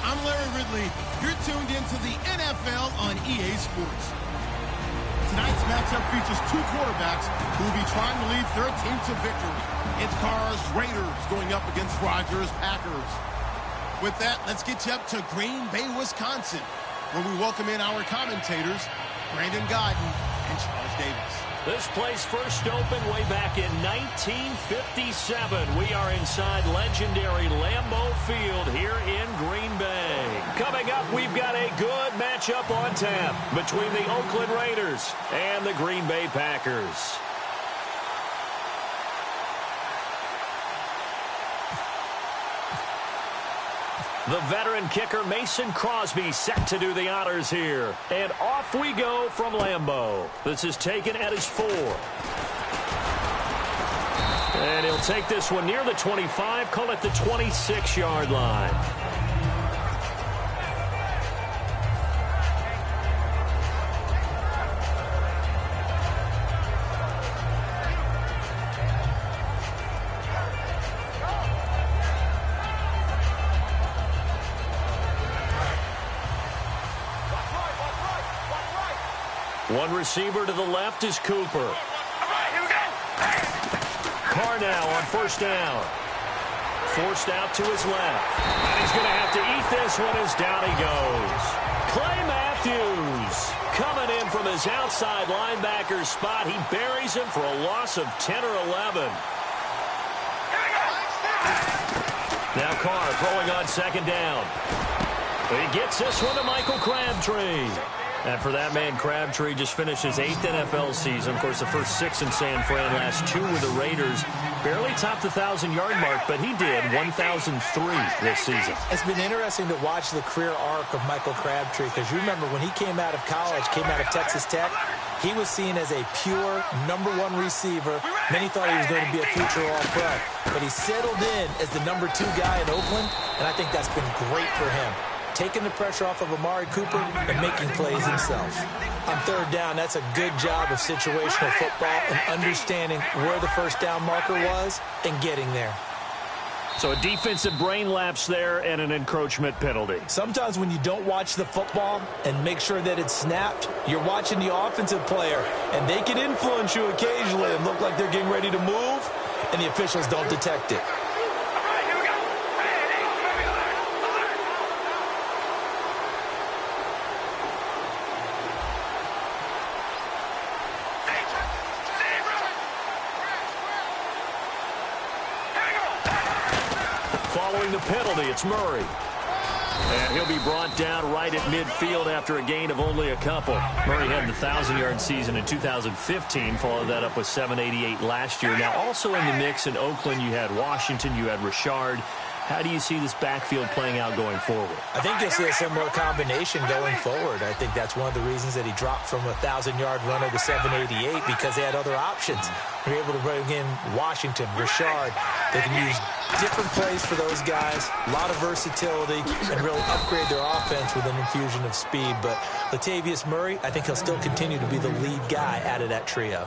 I'm Larry Ridley. You're tuned into the NFL on EA Sports. Tonight's matchup features two quarterbacks who will be trying to lead their team to victory. It's Carr's Raiders going up against Rodgers' Packers. With that, let's get you up to Green Bay, Wisconsin, where we welcome in our commentators, Brandon Gaudin and Charles Davis. This place first opened way back in 1957. We are inside legendary Lambeau Field here in Green Bay. Coming up, we've got a good matchup on tap between the Oakland Raiders and the Green Bay Packers. The veteran kicker Mason Crosby set to do the honors here. And off we go from Lambeau. This is taken at his 4. And he'll take this one near the 25, call it the 26-yard line. One receiver to the left is Cooper. Carr now on first down. Forced out to his left. And he's going to have to eat this one as down he goes. Clay Matthews coming in from his outside linebacker spot. He buries him for a loss of 10 or 11. Now Carr throwing on second down. He gets this one to Michael Crabtree. And for that man, Crabtree just finished his 8th NFL season. Of course, the first 6 in San Fran, last 2 with the Raiders. Barely topped the 1,000-yard mark, but he did 1,003 this season. It's been interesting to watch the career arc of Michael Crabtree, because you remember when he came out of college, came out of Texas Tech, he was seen as a pure #1 receiver. Many thought he was going to be a future All-Pro. But he settled in as the #2 guy in Oakland, and I think that's been great for him. Taking the pressure off of Amari Cooper and making plays himself. On third down, that's a good job of situational football and understanding where the first down marker was and getting there. So a defensive brain lapse there and an encroachment penalty. Sometimes when you don't watch the football and make sure that it's snapped, you're watching the offensive player, and they can influence you occasionally and look like they're getting ready to move, and the officials don't detect it. Following the penalty, it's Murray. And he'll be brought down right at midfield after a gain of only a couple. Murray had the 1,000-yard season in 2015, followed that up with 788 last year. Now, also in the mix in Oakland, you had Washington, you had Richard. How do you see this backfield playing out going forward? I think you'll see a similar combination going forward. I think that's one of the reasons that he dropped from a 1,000-yard runner to 788, because they had other options. They're able to bring in Washington, Richard. They can use different plays for those guys, a lot of versatility, and really upgrade their offense with an infusion of speed. But Latavius Murray, I think he'll still continue to be the lead guy out of that trio.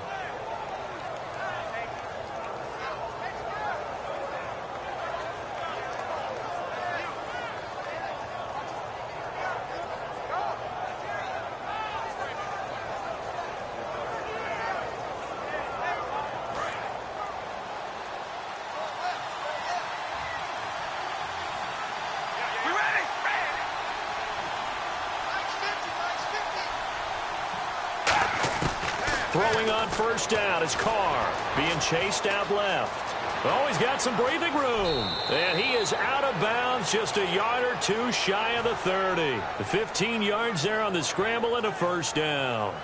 Throwing on first down is Carr, being chased out left. Oh, he's got some breathing room. And he is out of bounds, just a yard or two shy of the 30. The 15 yards there on the scramble and a first down.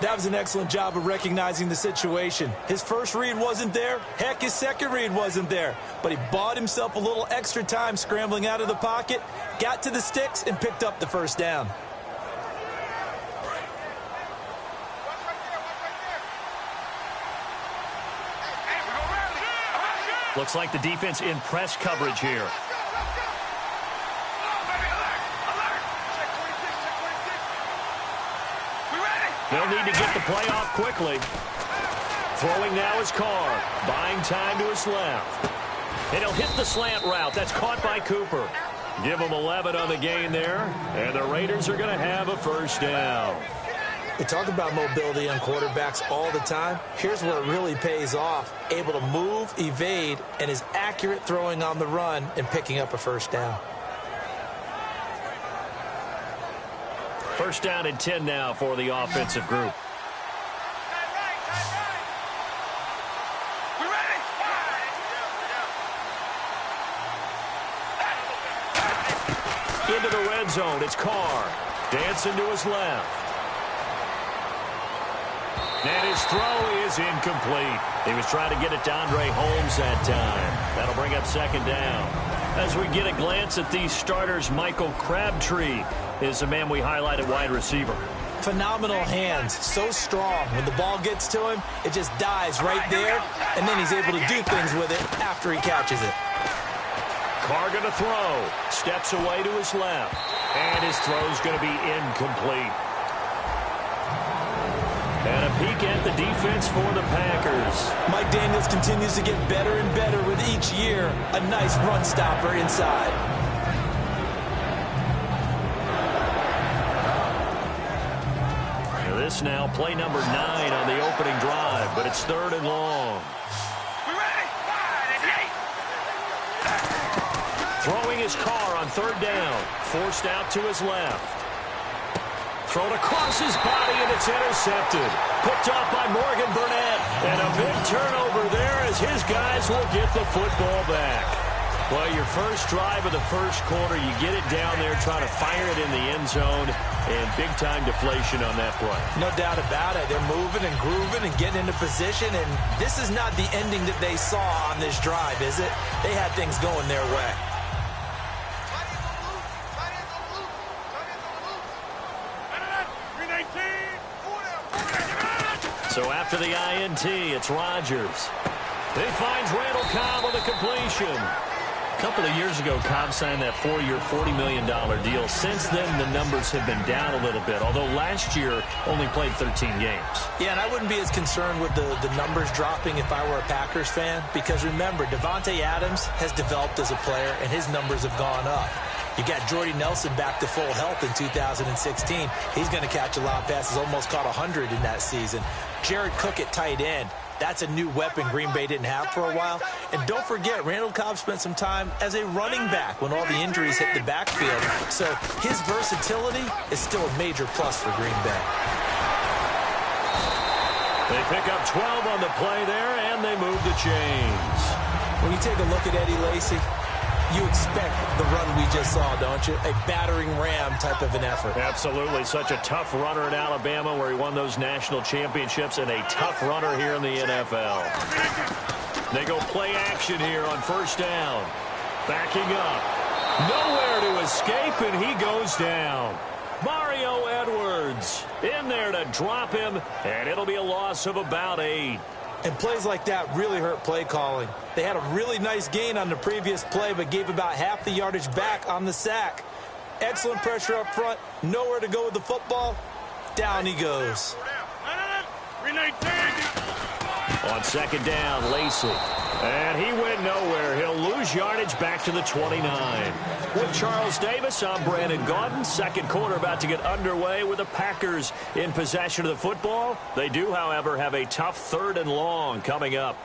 That was an excellent job of recognizing the situation. His first read wasn't there. Heck, his second read wasn't there. But he bought himself a little extra time scrambling out of the pocket, got to the sticks, and picked up the first down. Looks like the defense in press coverage here. They'll need to get the play off quickly. Throwing now is Carr. Buying time to his left. And he'll hit the slant route. That's caught by Cooper. Give them 11 on the gain there, and the Raiders are going to have a first down. We talk about mobility on quarterbacks all the time. Here's where it really pays off. Able to move, evade, and is accurate throwing on the run and picking up a first down. First down and 10 now for the offensive group. Into the red zone, it's Carr. Dancing to his left. And his throw is incomplete. He was trying to get it to Andre Holmes that time. That'll bring up second down. As we get a glance at these starters, Michael Crabtree is the man we highlight at wide receiver. Phenomenal hands, so strong. When the ball gets to him, it just dives right there, and then he's able to do things with it after he catches it. Carr going to throw. Steps away to his left. And his throw's going to be incomplete. And a peek at the defense for the Packers. Mike Daniels continues to get better and better with each year. A nice run stopper inside. This now play number 9 on the opening drive, but it's 3rd and long. Throwing his Carr on 3rd down. Forced out to his left. Thrown across his body, and it's intercepted. Picked off by Morgan Burnett. And a big turnover there as his guys will get the football back. Well, your first drive of the first quarter, you get it down there, trying to fire it in the end zone, and big-time deflation on that play. No doubt about it. They're moving and grooving and getting into position, and this is not the ending that they saw on this drive, is it? They had things going their way. So after the INT, it's Rodgers. He finds Randall Cobb on the completion. A couple of years ago, Cobb signed that 4-year, $40 million deal. Since then, the numbers have been down a little bit, although last year only played 13 games. Yeah, and I wouldn't be as concerned with the numbers dropping if I were a Packers fan, because remember, Davante Adams has developed as a player, and his numbers have gone up. You got Jordy Nelson back to full health in 2016. He's going to catch a lot of passes, almost caught 100 in that season. Jared Cook at tight end. That's a new weapon Green Bay didn't have for a while. And don't forget, Randall Cobb spent some time as a running back when all the injuries hit the backfield. So his versatility is still a major plus for Green Bay. They pick up 12 on the play there, and they move the chains. When you take a look at Eddie Lacy, you expect the run we just saw, don't you? A battering ram type of an effort. Absolutely. Such a tough runner in Alabama where he won those national championships, and a tough runner here in the NFL. They go play action here on first down. Backing up. Nowhere to escape, and he goes down. Mario Edwards in there to drop him, and it'll be a loss of about 8. And plays like that really hurt play calling. They had a really nice gain on the previous play, but gave about half the yardage back on the sack. Excellent pressure up front. Nowhere to go with the football. Down he goes. On second down, Lacy. And he went nowhere. He'll lose yardage back to the 29. With Charles Davis, I'm Brandon Gaudin. Second quarter about to get underway with the Packers in possession of the football. They do, however, have a tough 3rd and long coming up.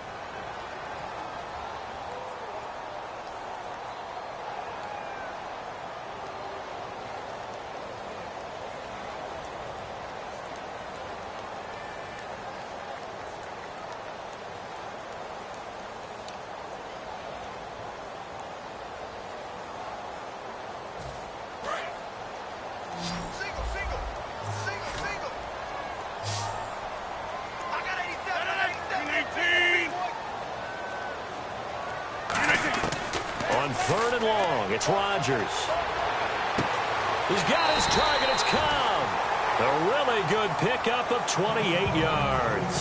On 3rd and long, it's Rodgers. He's got his target. It's Cobb. A really good pickup of 28 yards.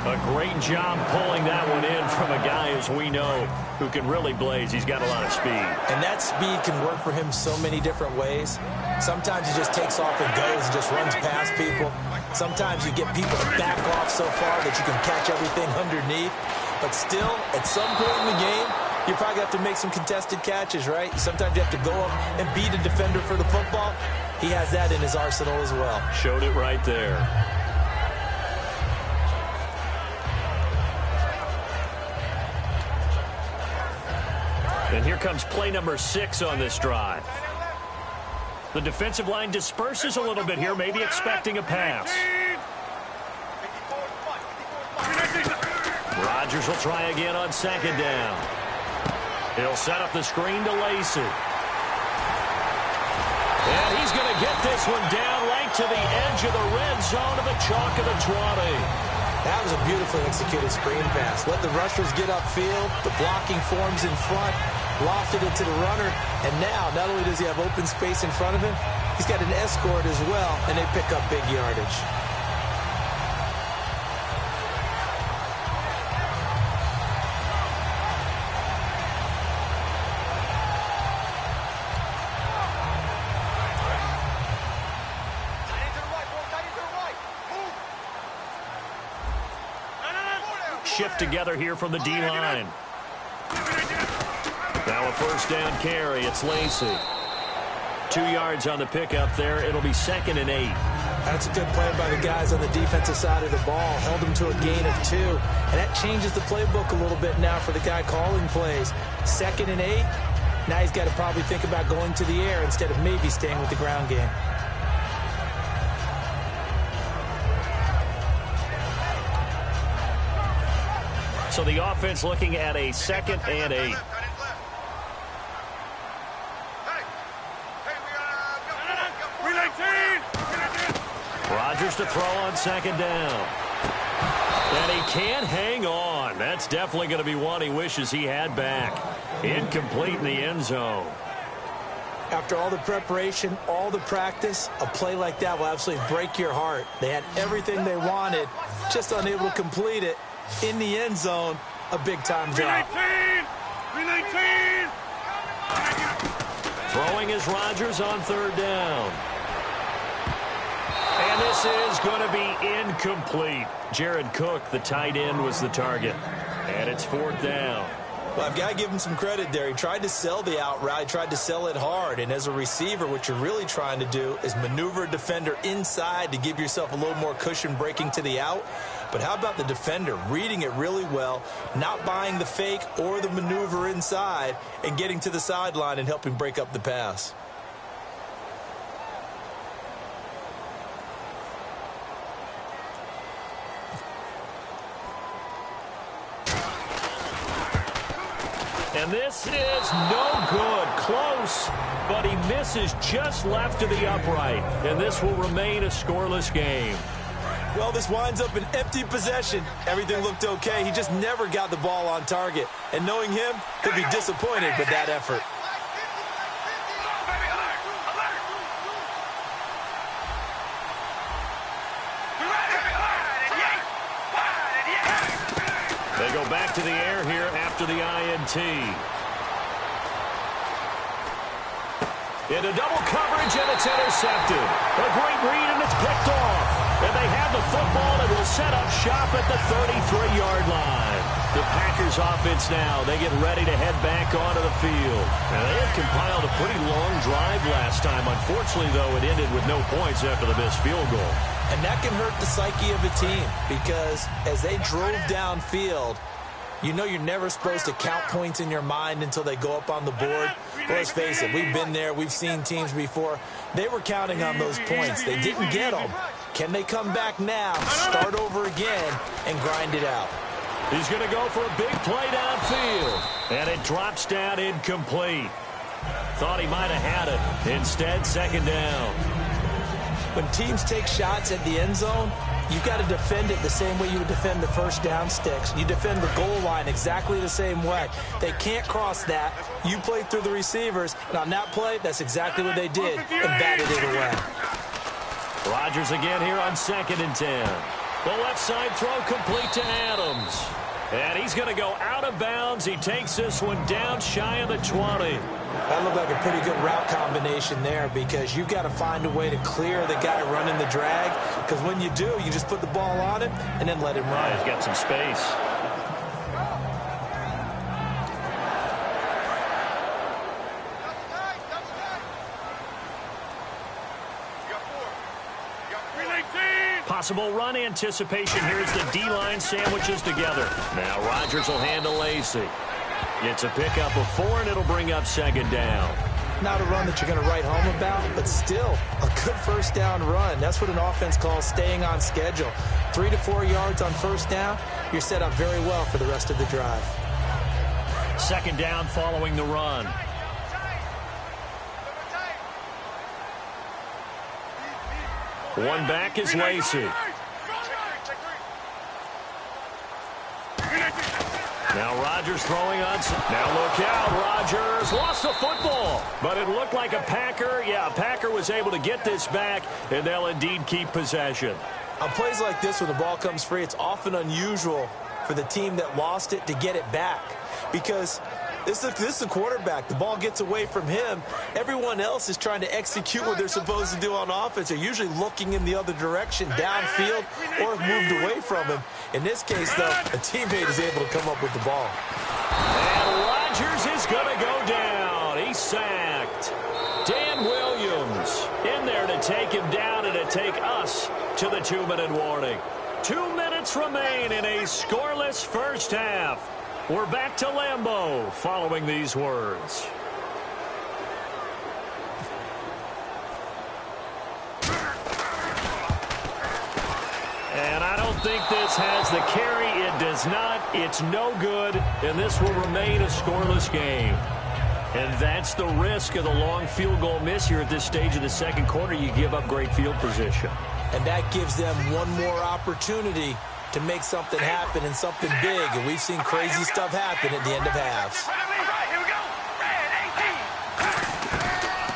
A great job pulling that one in from a guy, as we know, who can really blaze. He's got a lot of speed. And that speed can work for him so many different ways. Sometimes he just takes off and goes and just runs past people. Sometimes you get people to back off so far that you can catch everything underneath. But still, at some point in the game, you probably have to make some contested catches, right? Sometimes you have to go up and beat a defender for the football. He has that in his arsenal as well. Showed it right there. And here comes play number 6 on this drive. The defensive line disperses a little bit here, maybe expecting a pass. Rodgers will try again on second down. He'll set up the screen to Lacy. And he's going to get this one down right to the edge of the red zone of the chalk of the 20. That was a beautifully executed screen pass. Let the rushers get upfield. The blocking forms in front. Lofted it to the runner. And now, not only does he have open space in front of him, he's got an escort as well, and they pick up big yardage. Shift together here from the D-line. Now a first down carry. It's Lacy. 2 yards on the pickup there. It'll be 2nd and 8. That's a good play by the guys on the defensive side of the ball. Held them to a gain of 2. And that changes the playbook a little bit now for the guy calling plays. 2nd and 8. Now he's got to probably think about going to the air instead of maybe staying with the ground game. So the offense looking at a 2nd and 8. Rodgers to throw on second down. And he can't hang on. That's definitely going to be one he wishes he had back. Incomplete in the end zone. After all the preparation, all the practice, a play like that will absolutely break your heart. They had everything they wanted, just unable to complete it. In the end zone, a big-time drop. Throwing is Rodgers on third down. And this is going to be incomplete. Jared Cook, the tight end, was the target. And it's 4th down. Well, I've got to give him some credit there. He tried to sell the out route, tried to sell it hard. And as a receiver, what you're really trying to do is maneuver a defender inside to give yourself a little more cushion breaking to the out. But how about the defender reading it really well, not buying the fake or the maneuver inside, and getting to the sideline and helping break up the pass? And this is no good. Close, but he misses just left of the upright. And this will remain a scoreless game. Well, this winds up an empty possession. Everything looked okay. He just never got the ball on target. And knowing him, he'll be disappointed with that effort. They go back to the air here after the INT. Into double coverage, and it's intercepted. A great read, and it's picked off. And they have the football and will set up shop at the 33-yard line. The Packers offense now, they get ready to head back onto the field. Now, they had compiled a pretty long drive last time. Unfortunately, though, it ended with no points after the missed field goal. And that can hurt the psyche of a team because as they drove downfield, you know you're never supposed to count points in your mind until they go up on the board. Well, let's face it, we've been there. We've seen teams before. They were counting on those points. They didn't get them. Can they come back now, start over again, and grind it out? He's going to go for a big play downfield. And it drops down incomplete. Thought he might have had it. Instead, second down. When teams take shots at the end zone, you've got to defend it the same way you would defend the first down sticks. You defend the goal line exactly the same way. They can't cross that. You play through the receivers, and on that play, that's exactly what they did, and batted it away. Rodgers again here on 2nd and 10. The left side throw complete to Adams. And he's going to go out of bounds. He takes this one down shy of the 20. That looked like a pretty good route combination there because you've got to find a way to clear the guy running the drag. Because when you do, you just put the ball on him and then let him run. He's got some space. Possible run anticipation. Here's the D-line sandwiches together. Now Rodgers will hand to Lacy. It's a pickup of 4, and it'll bring up 2nd down. Not a run that you're going to write home about, but still a good first down run. That's what an offense calls staying on schedule. 3 to 4 yards on first down, you're set up very well for the rest of the drive. 2nd down following the run. One back is Lacy. Now Rodgers throwing on. Now look out. Rodgers lost the football. But it looked like a Packer. Yeah, a Packer was able to get this back, and they'll indeed keep possession. On plays like this, when the ball comes free, it's often unusual for the team that lost it to get it back. Because this is the quarterback. The ball gets away from him. Everyone else is trying to execute what they're supposed to do on offense. They're usually looking in the other direction, downfield, or have moved away from him. In this case, though, a teammate is able to come up with the ball. And Rodgers is going to go down. He's sacked. Dan Williams in there to take him down and to take us to the 2-minute warning. 2 minutes remain in a scoreless first half. We're back to Lambeau following these words. And I don't think this has the carry. It does not. It's no good. And this will remain a scoreless game. And that's the risk of the long field goal miss here at this stage of the second quarter. You give up great field position. And that gives them one more opportunity to make something happen and something big. And we've seen crazy stuff happen at the end of halves.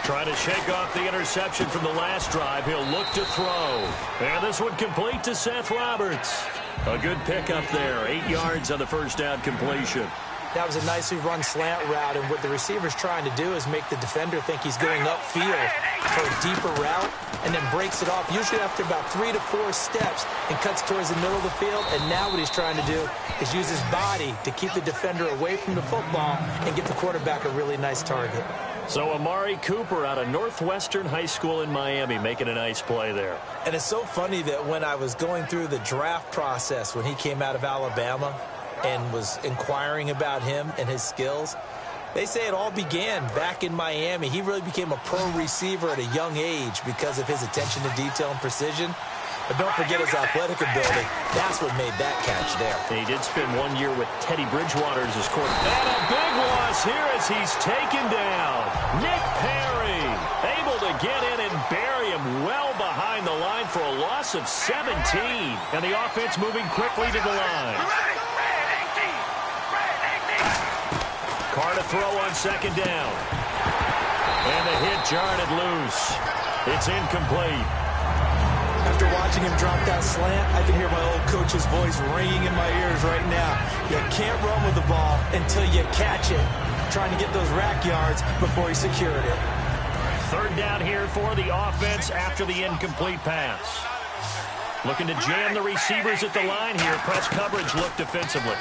Trying to shake off the interception from the last drive. He'll look to throw. And this one complete to Seth Roberts. A good pickup there. 8 yards on the first down completion. That was a nicely run slant route, and what the receiver's trying to do is make the defender think he's going upfield for a deeper route, and then breaks it off, usually after about 3 to 4 steps, and cuts towards the middle of the field. And now what he's trying to do is use his body to keep the defender away from the football and get the quarterback a really nice target. So Amari Cooper out of Northwestern High School in Miami making a nice play there. And it's so funny that when I was going through the draft process when he came out of Alabama and was inquiring about him and his skills, they say it all began back in Miami. He really became a pro receiver at a young age because of his attention to detail and precision. But don't forget his athletic ability. That's what made that catch there. He did spend 1 year with Teddy Bridgewater as his quarterback. And a big loss here as he's taken down. Nick Perry able to get in and bury him well behind the line for a loss of 17. And the offense moving quickly to the line. Carr to throw on second down. And the hit jarred it loose. It's incomplete. After watching him drop that slant, I can hear my old coach's voice ringing in my ears right now. You can't run with the ball until you catch it. Trying to get those rack yards before he secured it. Third down here for the offense after the incomplete pass. Looking to jam the receivers at the line here. Press coverage look defensively.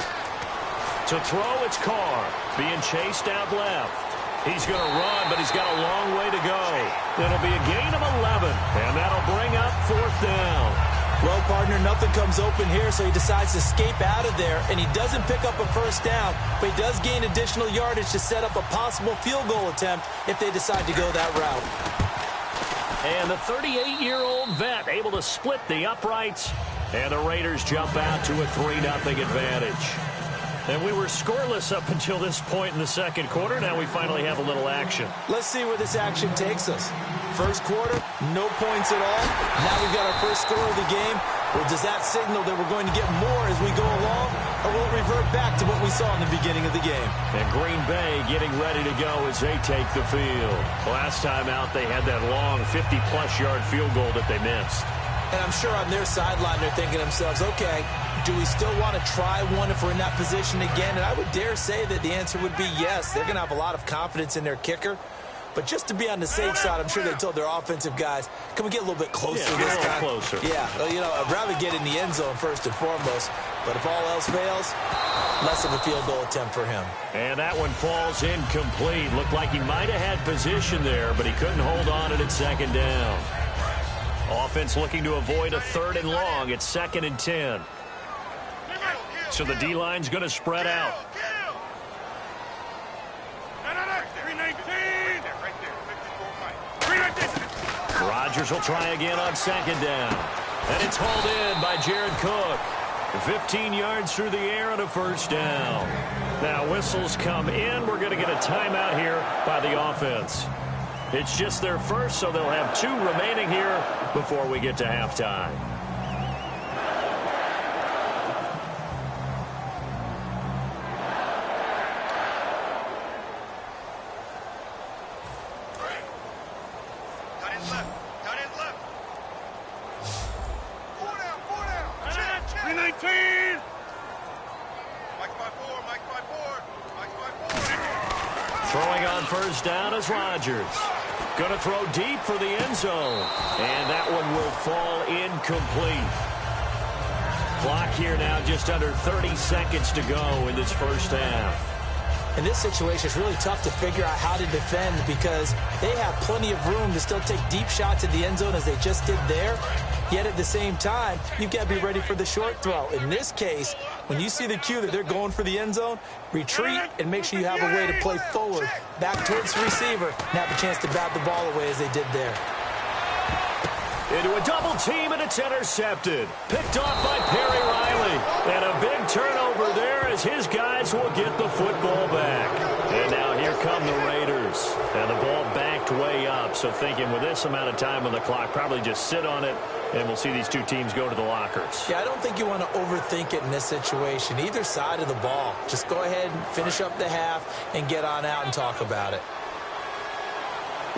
To throw, it's Carr. Being chased out left. He's going to run, but he's got a long way to go. It'll be a gain of 11, and that'll bring up fourth down. Well, partner, nothing comes open here, so he decides to escape out of there, and he doesn't pick up a first down, but he does gain additional yardage to set up a possible field goal attempt if they decide to go that route. And the 38-year-old vet able to split the uprights, and the Raiders jump out to a 3-0 advantage. And we were scoreless up until this point in the second quarter. Now we finally have a little action. Let's see where this action takes us. First quarter, no points at all. Now we've got our first score of the game. Well, does that signal that we're going to get more as we go along? Or will it revert back to what we saw in the beginning of the game? And Green Bay getting ready to go as they take the field. Last time out, they had that long 50-plus yard field goal that they missed. And I'm sure on their sideline they're thinking to themselves, okay, do we still want to try one if we're in that position again? And I would dare say that the answer would be yes. They're going to have a lot of confidence in their kicker. But just to be on the safe side, I'm sure they told their offensive guys, can we get a little bit closer this time? Closer. Yeah, well, you know, I'd rather get in the end zone first and foremost. But if all else fails, less of a field goal attempt for him. And that one falls incomplete. Looked like he might have had position there, but he couldn't hold on at second down. Offense looking to avoid a 3rd and long. It's 2nd and 10. So the D-line's going to spread out. Rodgers will try again on 2nd down. And it's hauled in by Jared Cook. 15 yards through the air and a 1st down. Now whistles come in. We're going to get a timeout here by the offense. It's just their first, so they'll have 2 remaining here before we get to halftime. Throwing on 1st down is Rodgers. Going to throw deep for the end zone. And that one will fall incomplete. Clock here now just under 30 seconds to go in this 1st half. In this situation, it's really tough to figure out how to defend because they have plenty of room to still take deep shots at the end zone as they just did there. Yet at the same time, you've got to be ready for the short throw. In this case, when you see the cue that they're going for the end zone, retreat and make sure you have a way to play forward, back towards the receiver, and have a chance to bat the ball away as they did there. Into a double team, and it's intercepted. Picked off by Perry Riley. And a big turnover there as his guys will get the football back. And now here come the Raiders. And the ball backed way up. So thinking with this amount of time on the clock, probably just sit on it, and we'll see these 2 teams go to the lockers. Yeah, I don't think you want to overthink it in this situation. Either side of the ball. Just go ahead and finish up the half and get on out and talk about it.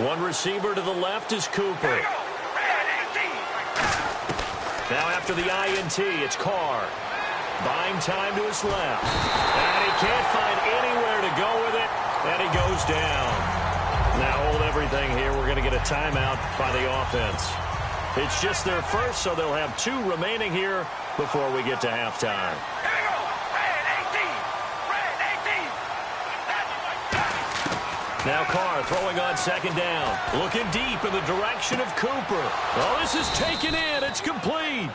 One receiver to the left is Cooper. Now after the INT, it's Carr. Buying time to his left. And he can't find anywhere to go with it. And he goes down. Now hold everything here. We're going to get a timeout by the offense. It's just their first, so they'll have 2 remaining here before we get to halftime. Now Carr throwing on 2nd down. Looking deep in the direction of Cooper. Oh, this is taken in. It's complete.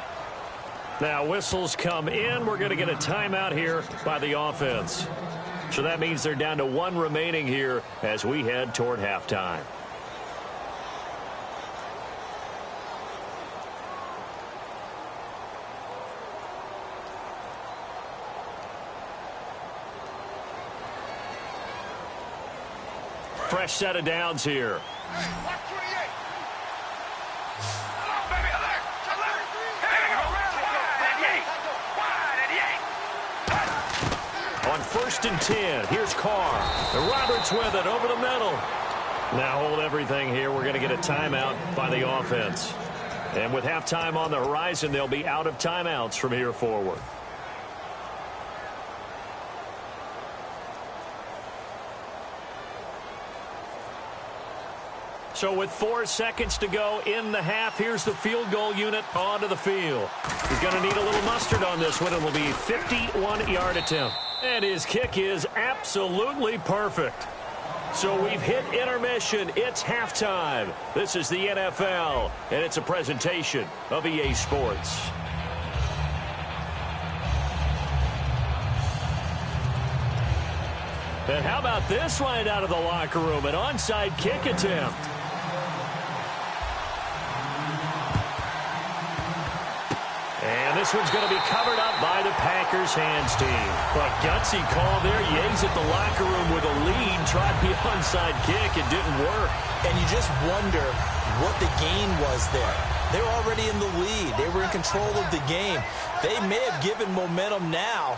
Now whistles come in. We're going to get a timeout here by the offense. So that means they're down to 1 remaining here as we head toward halftime. Fresh set of downs here. On 1st and 10, here's Carr. And Roberts with it over the middle. Now hold everything here. We're going to get a timeout by the offense. And with halftime on the horizon, they'll be out of timeouts from here forward. So with 4 seconds to go in the half, here's the field goal unit onto the field. He's going to need a little mustard on this one. It will be a 51-yard attempt. And his kick is absolutely perfect. So we've hit intermission. It's halftime. This is the NFL, and it's a presentation of EA Sports. And how about this right out of the locker room? An onside kick attempt. And this one's going to be covered up by the Packers hands team. But gutsy call there. Yates at the locker room with a lead. Tried the onside kick. It didn't work. And you just wonder what the gain was there. They were already in the lead. They were in control of the game. They may have given momentum now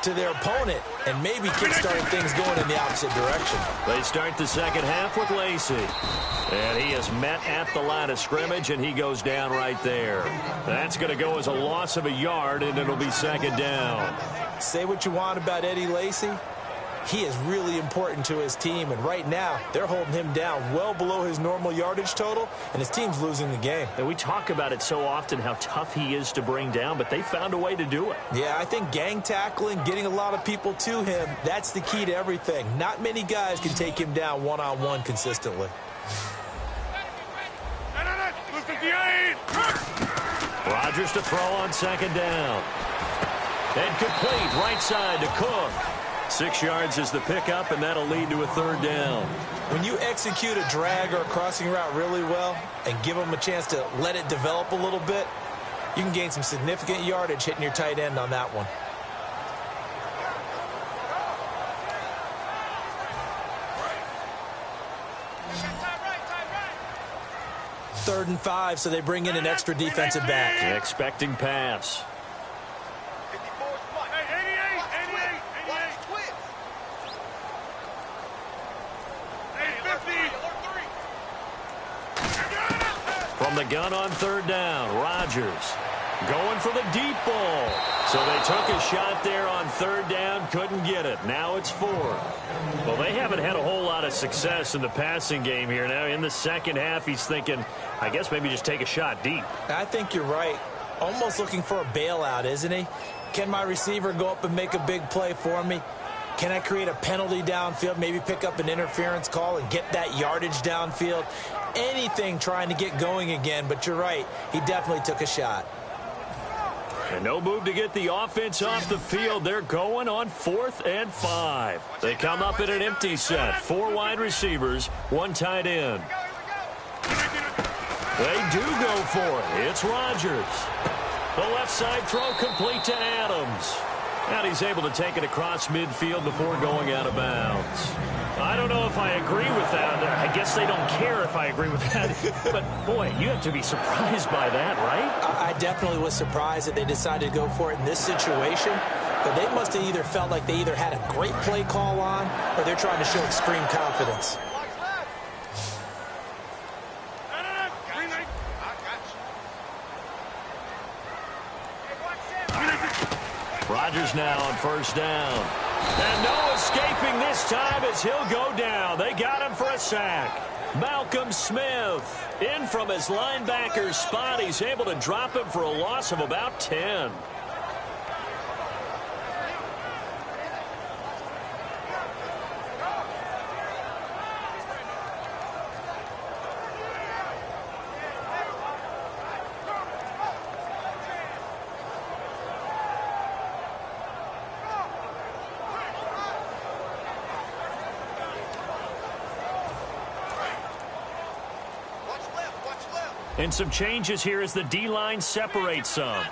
to their opponent and maybe kick-started things going in the opposite direction. They start the second half with Lacy. And he is met at the line of scrimmage, and he goes down right there. That's going to go as a loss of a yard, and it'll be 2nd down. Say what you want about Eddie Lacy. He is really important to his team, and right now they're holding him down well below his normal yardage total, and his team's losing the game. And we talk about it so often, how tough he is to bring down, but they found a way to do it. Yeah, I think gang tackling, getting a lot of people to him, that's the key to everything. Not many guys can take him down one-on-one consistently. Rodgers to throw on second down. And complete right side to Cook. 6 yards is the pickup, and that'll lead to a third down. When you execute a drag or a crossing route really well and give them a chance to let it develop a little bit, you can gain some significant yardage hitting your tight end on that one. Third and 5, so they bring in an extra defensive back. Expecting pass. From the gun on third down, Rodgers going for the deep ball. So they took a shot there on third down, couldn't get it. Now it's fourth. Well, they haven't had a whole lot of success in the passing game here. Now in the second half, he's thinking, I guess maybe just take a shot deep. I think you're right. Almost looking for a bailout, isn't he? Can my receiver go up and make a big play for me? Can I create a penalty downfield, maybe pick up an interference call and get that yardage downfield? Anything trying to get going again, but you're right. He definitely took a shot. And no move to get the offense off the field. They're going on 4th and 5. They come up in an empty set. 4 wide receivers, 1 tight end. They do go for it. It's Rodgers. The left side throw complete to Adams. And he's able to take it across midfield before going out of bounds. I don't know if I agree with that. I guess they don't care if I agree with that. But, boy, you have to be surprised by that, right? I definitely was surprised that they decided to go for it in this situation. But they must have either felt like they either had a great play call on or they're trying to show extreme confidence. Rodgers now on first down. And no escaping this time as he'll go down. They got him for a sack. Malcolm Smith in from his linebacker's spot. He's able to drop him for a loss of about 10. And some changes here as the D-line separates some.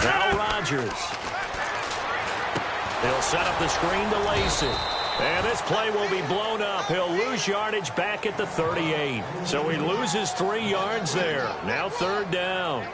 Now Rodgers. He'll set up the screen to Lacy. And this play will be blown up. He'll lose yardage back at the 38. So he loses 3 yards there. Now third down.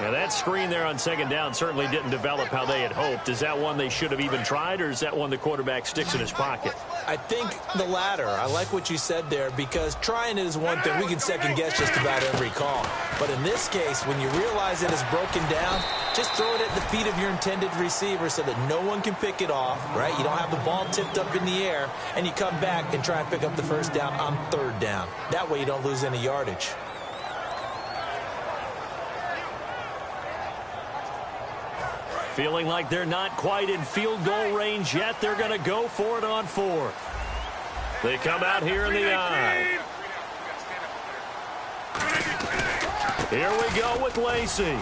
Now that screen there on second down certainly didn't develop how they had hoped. Is that one they should have even tried, or is that one the quarterback sticks in his pocket? I think the latter. I like what you said there, because trying it is one thing. We can second guess just about every call. But in this case, when you realize it is broken down, just throw it at the feet of your intended receiver so that no one can pick it off, right? You don't have the ball tipped up in the air, and you come back and try and pick up the first down on third down. That way you don't lose any yardage. Feeling like they're not quite in field goal range yet. They're going to go for it on fourth. They come out here in the eye. Here we go with Lacy. And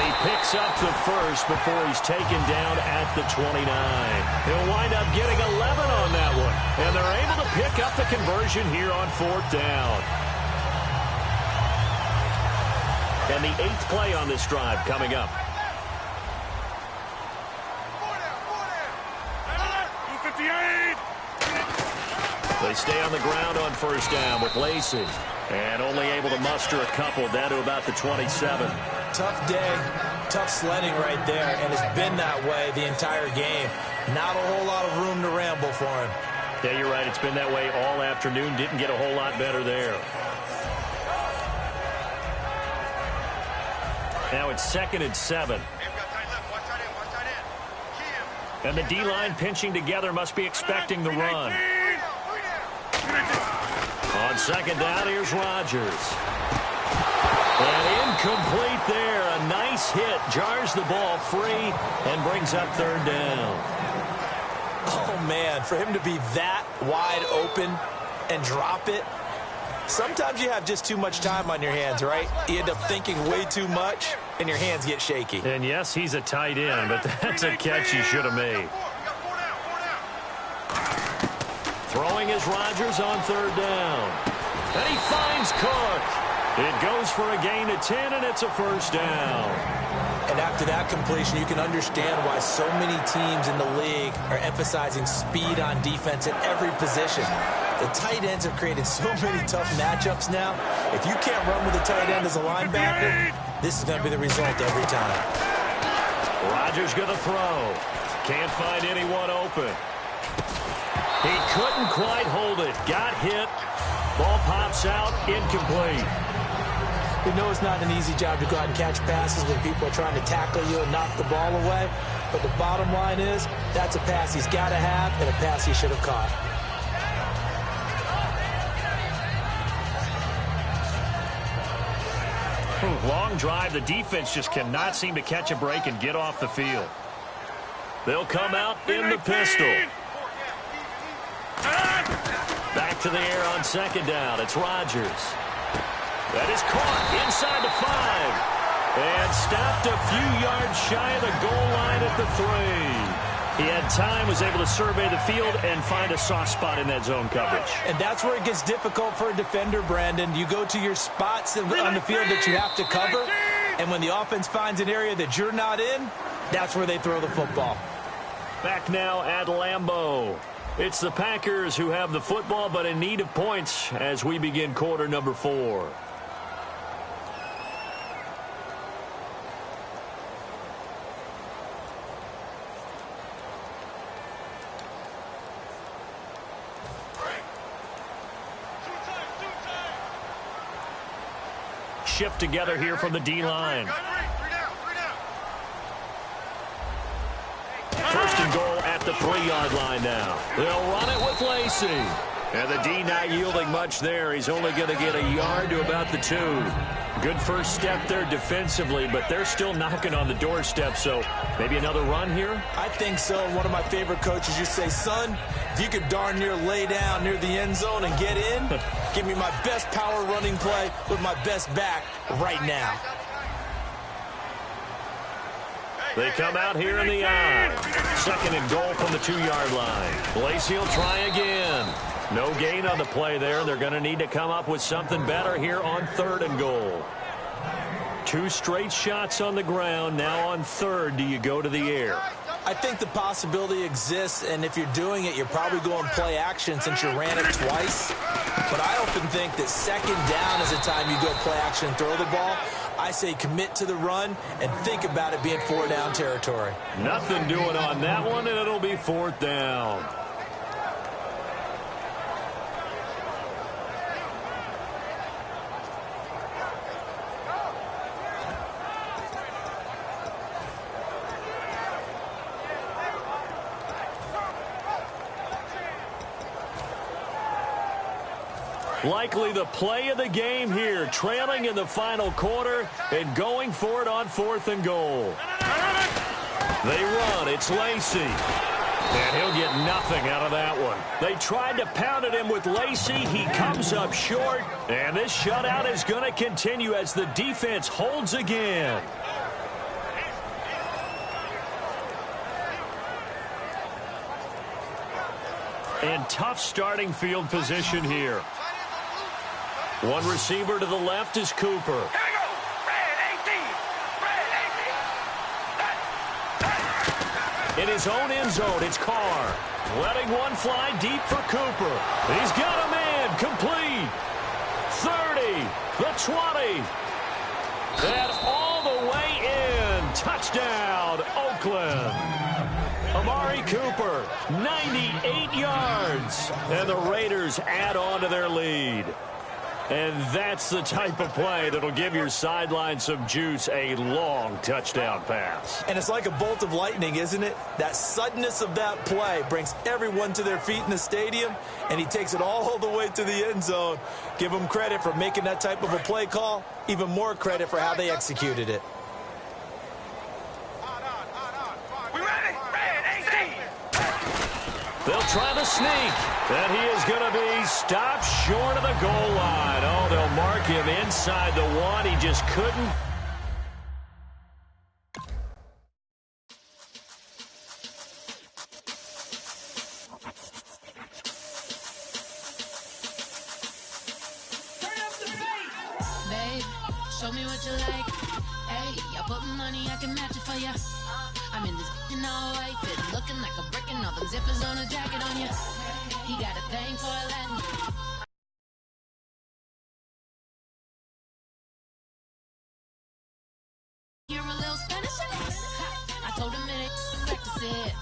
he picks up the first before he's taken down at the 29. He'll wind up getting 11 on that one. And they're able to pick up the conversion here on fourth down. And the 8th play on this drive coming up. They stay on the ground on first down with Lacy. And only able to muster a couple down to about the 27. Tough day, tough sledding right there, and it's been that way the entire game. Not a whole lot of room to ramble for him. Yeah, you're right. It's been that way all afternoon. Didn't get a whole lot better there. Now it's 2nd and 7. And the D-line pinching together, must be expecting the run. On second down, here's Rodgers. And incomplete there. A nice hit. Jars the ball free and brings up third down. Oh, man, for him to be that wide open and drop it, Sometimes you have just too much time on your hands, right? You end up thinking way too much, and your hands get shaky. And yes, he's a tight end, but that's a catch he should have made. Throwing is Rodgers on third down. And he finds Cook. It goes for a gain of 10, and it's a first down. And after that completion, you can understand why so many teams in the league are emphasizing speed on defense at every position. The tight ends have created so many tough matchups now. If you can't run with a tight end as a linebacker, this is going to be the result every time. Rodgers going to throw. Can't find anyone open. He couldn't quite hold it. Got hit. Ball pops out. Incomplete. We know it's not an easy job to go out and catch passes when people are trying to tackle you and knock the ball away. But the bottom line is, that's a pass he's got to have and a pass he should have caught. Long drive. The defense just cannot seem to catch a break and get off the field. They'll come out in the pistol. Back to the air on second down. It's Rodgers. That is caught inside the 5. And stopped a few yards shy of the goal line at the 3. He had time, was able to survey the field and find a soft spot in that zone coverage. And that's where it gets difficult for a defender, Brandon. You go to your spots on the field that you have to cover, and when the offense finds an area that you're not in, that's where they throw the football. Back now at Lambeau. It's the Packers who have the football, but in need of points as we begin quarter number 4. Shift together here from the D-line. First and goal at the 3-yard line now. They'll run it with Lacy. And the D not yielding much there. He's only going to get a yard to about the 2. Good first step there defensively, but they're still knocking on the doorstep, so maybe another run here? I think so. One of my favorite coaches used to say, son, if you could darn near lay down near the end zone and get in, give me my best power running play with my best back right now. They come out here in the I. Second and goal from the 2-yard line. Lacy will try again. No gain on the play there. They're going to need to come up with something better here on third and goal. 2 straight shots on the ground. Now on third, do you go to the air? I think the possibility exists, and if you're doing it, you're probably going play action since you ran it twice. But I often think that second down is the time you go play action and throw the ball. I say commit to the run and think about it being 4-down territory. Nothing doing on that one, and it'll be 4th down. Likely the play of the game here, trailing in the final quarter and going for it on 4th and goal. They run. It's Lacy. And he'll get nothing out of that one. They tried to pound at him with Lacy. He comes up short. And this shutout is going to continue as the defense holds again. And tough starting field position here. One receiver to the left is Cooper. In his own end zone, it's Carr. Letting one fly deep for Cooper. He's got a man. Complete. 30. The 20. And all the way in. Touchdown, Oakland. Amari Cooper, 98 yards. And the Raiders add on to their lead. And that's the type of play that'll give your sideline some juice, a long touchdown pass. And it's like a bolt of lightning, isn't it? That suddenness of that play brings everyone to their feet in the stadium, and he takes it all the way to the end zone. Give him credit for making that type of a play call, even more credit for how they executed it. They'll try the sneak. And he is going to be stopped short of the goal line. Oh, they'll mark him inside the one. He just couldn't. Show me what you like. Hey, I put money, I can match it for ya. I'm in this all white fit, looking like a brick and all them zippers on a jacket on ya. He got a thing for a Latin. You're a little Spanish. I told him it ain't practice it.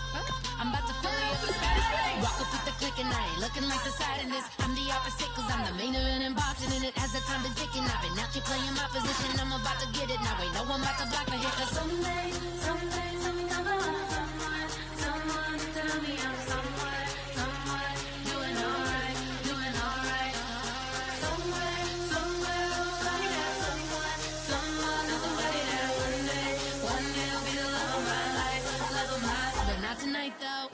I'm about to fill you up with Spanish. Walk up with the click and I ain't looking like the side in this. I'm the opposite cause I'm the main event in boxing and it has the time been ticking. I've been out here playing my position. I'm about to get it now. Ain't no one about to block my hit. Cause someday, something come along. Someone tell me I'm someone doing alright. Somewhere, somebody that someone knows somebody that one day will be the love of my life, but not tonight though.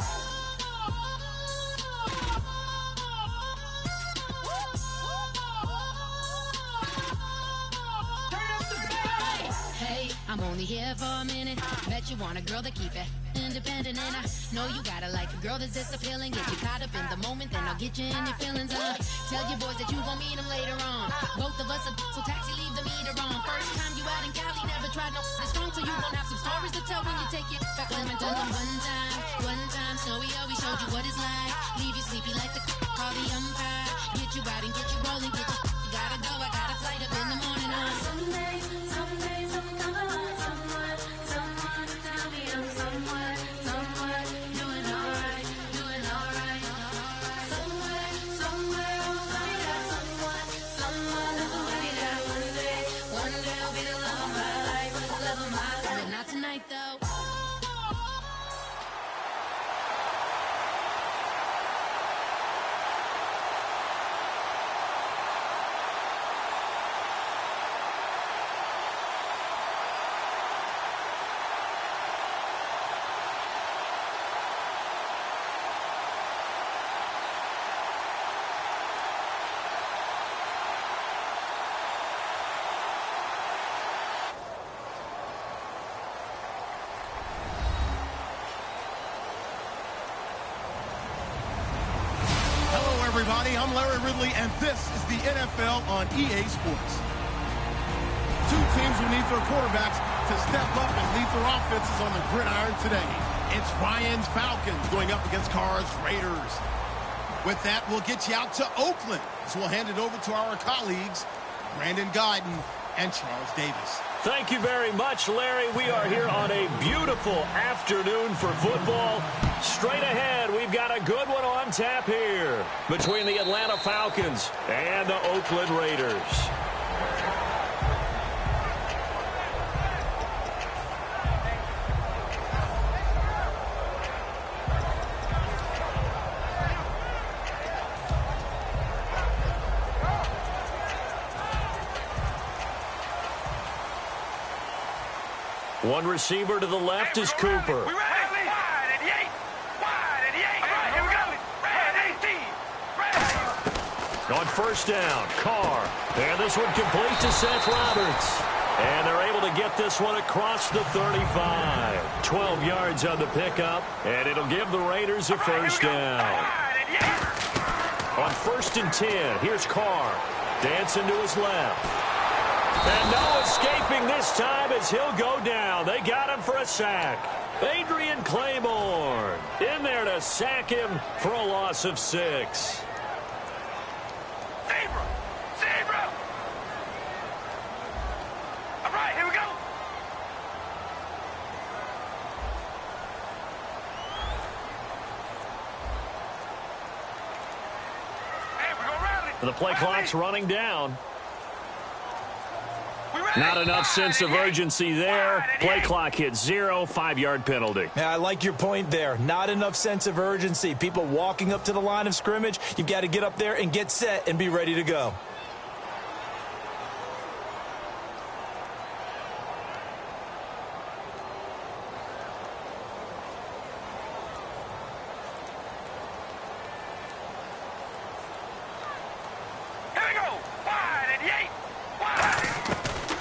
Hey, I'm only here for a minute. Bet you want a girl to keep it independent, and I know you gotta like a girl that's disappealing. Get you caught up in the moment, then I'll get you in your feelings. Tell your boys that you gon' meet them later on. Both of us are so taxi, leave the meter on. First time you out in Cali, never tried no strong, so you gon' have some stories to tell when you take it back home. And tell them one time, Snowy always showed you what it's like. Leave you sleepy like the call the umpire. Get you out and get you rolling, get you gotta go. I got a flight up in the morning on someday, something come along. Someone tell me I'm someone doing alright. Somewhere, somebody that someone knows somebody that one day will be the love of my life, but not tonight though. Everybody, I'm Larry Ridley, and this is the NFL on EA Sports. Two teams will need their quarterbacks to step up and lead their offenses on the gridiron today. It's Ryan's Falcons going up against Carr's Raiders. With that, we'll get you out to Oakland, so we'll hand it over to our colleagues, Brandon Guyton and Charles Davis. Thank you very much, Larry. We are here on a beautiful afternoon for football. Straight ahead, we've got a good one on tap here between the Atlanta Falcons and the Oakland Raiders. One receiver to the left is Cooper. On first down, Carr. And this one complete to Seth Roberts. And they're able to get this one across the 35. 12 yards on the pickup, and it'll give the Raiders a first down. On first and 10, here's Carr. Dancing to his left. And no escaping this time as he'll go down. They got him for a sack. Adrian Claymore in there to sack him for a loss of 6. Zebra! All right, here we go. Hey, we're gonna rally. The play clock's running down. Not enough sense of urgency there. Play clock hits 0, 5-yard penalty. Yeah, I like your point there. Not enough sense of urgency. People walking up to the line of scrimmage, you've got to get up there and get set and be ready to go.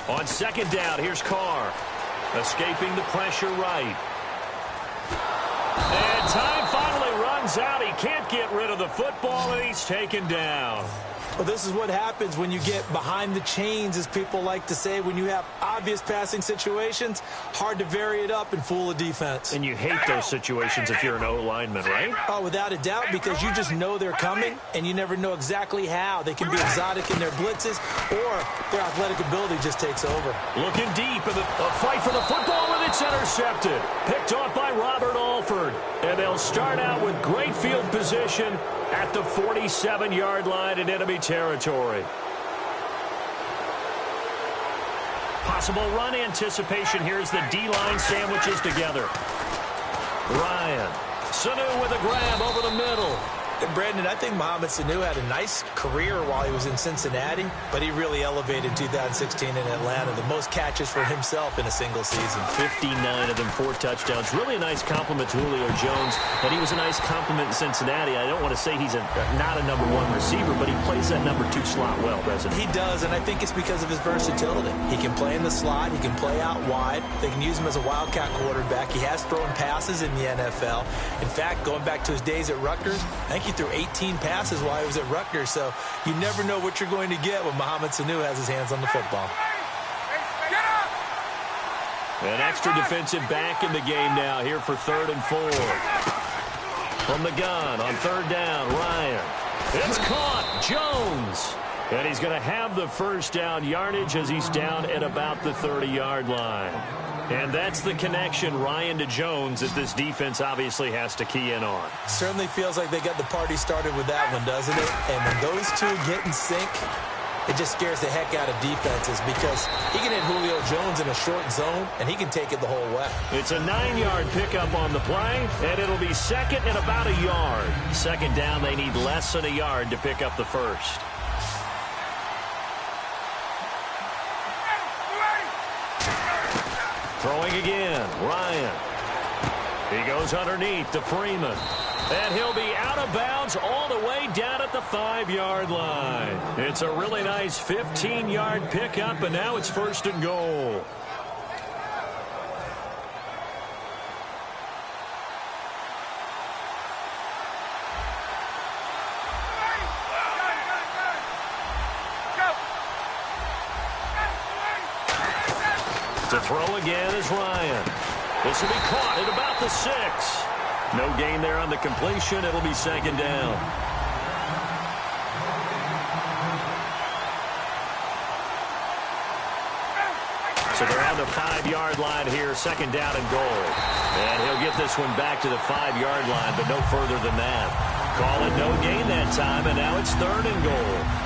On second down, here's Carr. Escaping the pressure right. And time finally runs out. He can't get rid of the football, and he's taken down. Well, this is what happens when you get behind the chains, as people like to say. When you have obvious passing situations, hard to vary it up and fool a defense. And you hate those situations if you're an O-lineman, right? Oh, without a doubt, because you just know they're coming, and you never know exactly how. They can be exotic in their blitzes, or their athletic ability just takes over. Looking deep, and a fight for the football, and it's intercepted. Picked off by Robert Alford. And they'll start out with great field position at the 47-yard line in enemy territory. Possible run anticipation. Here's the D-line sandwiches together. Ryan. Sanu with a grab over the middle. And Brandon, I think Mohamed Sanu had a nice career while he was in Cincinnati, but he really elevated in 2016 in Atlanta. The most catches for himself in a single season. 59 of them, 4 touchdowns. Really a nice compliment to Julio Jones, and he was a nice compliment in Cincinnati. I don't want to say he's not a number 1 receiver, but he plays that number 2 slot well, doesn't he? He does, and I think it's because of his versatility. He can play in the slot. He can play out wide. They can use him as a wildcat quarterback. He has thrown passes in the NFL. In fact, going back to his days at Rutgers, I think he threw 18 passes while he was at Rutgers, so you never know what you're going to get when Mohamed Sanu has his hands on the football. An extra defensive back in the game now here for 3rd and 4. From the gun on 3rd down, Ryan. It's caught, Jones. And he's going to have the first down yardage as he's down at about the 30-yard line. And that's the connection, Ryan to Jones, that this defense obviously has to key in on. Certainly feels like they got the party started with that one, doesn't it? And when those two get in sync, it just scares the heck out of defenses because he can hit Julio Jones in a short zone, and he can take it the whole way. It's a 9-yard pickup on the play, and it'll be 2nd and about a yard. 2nd down, they need less than a yard to pick up the first. Throwing again, Ryan. He goes underneath to Freeman. And he'll be out of bounds all the way down at the 5-yard line. It's a really nice 15-yard pickup, and now it's 1st and goal. To throw again is Ryan. This will be caught at about the 6. No gain there on the completion. It'll be 2nd down. So they're on the 5-yard line here, 2nd down and goal. And he'll get this one back to the 5-yard line, but no further than that. Call it no gain that time, and now it's 3rd and goal.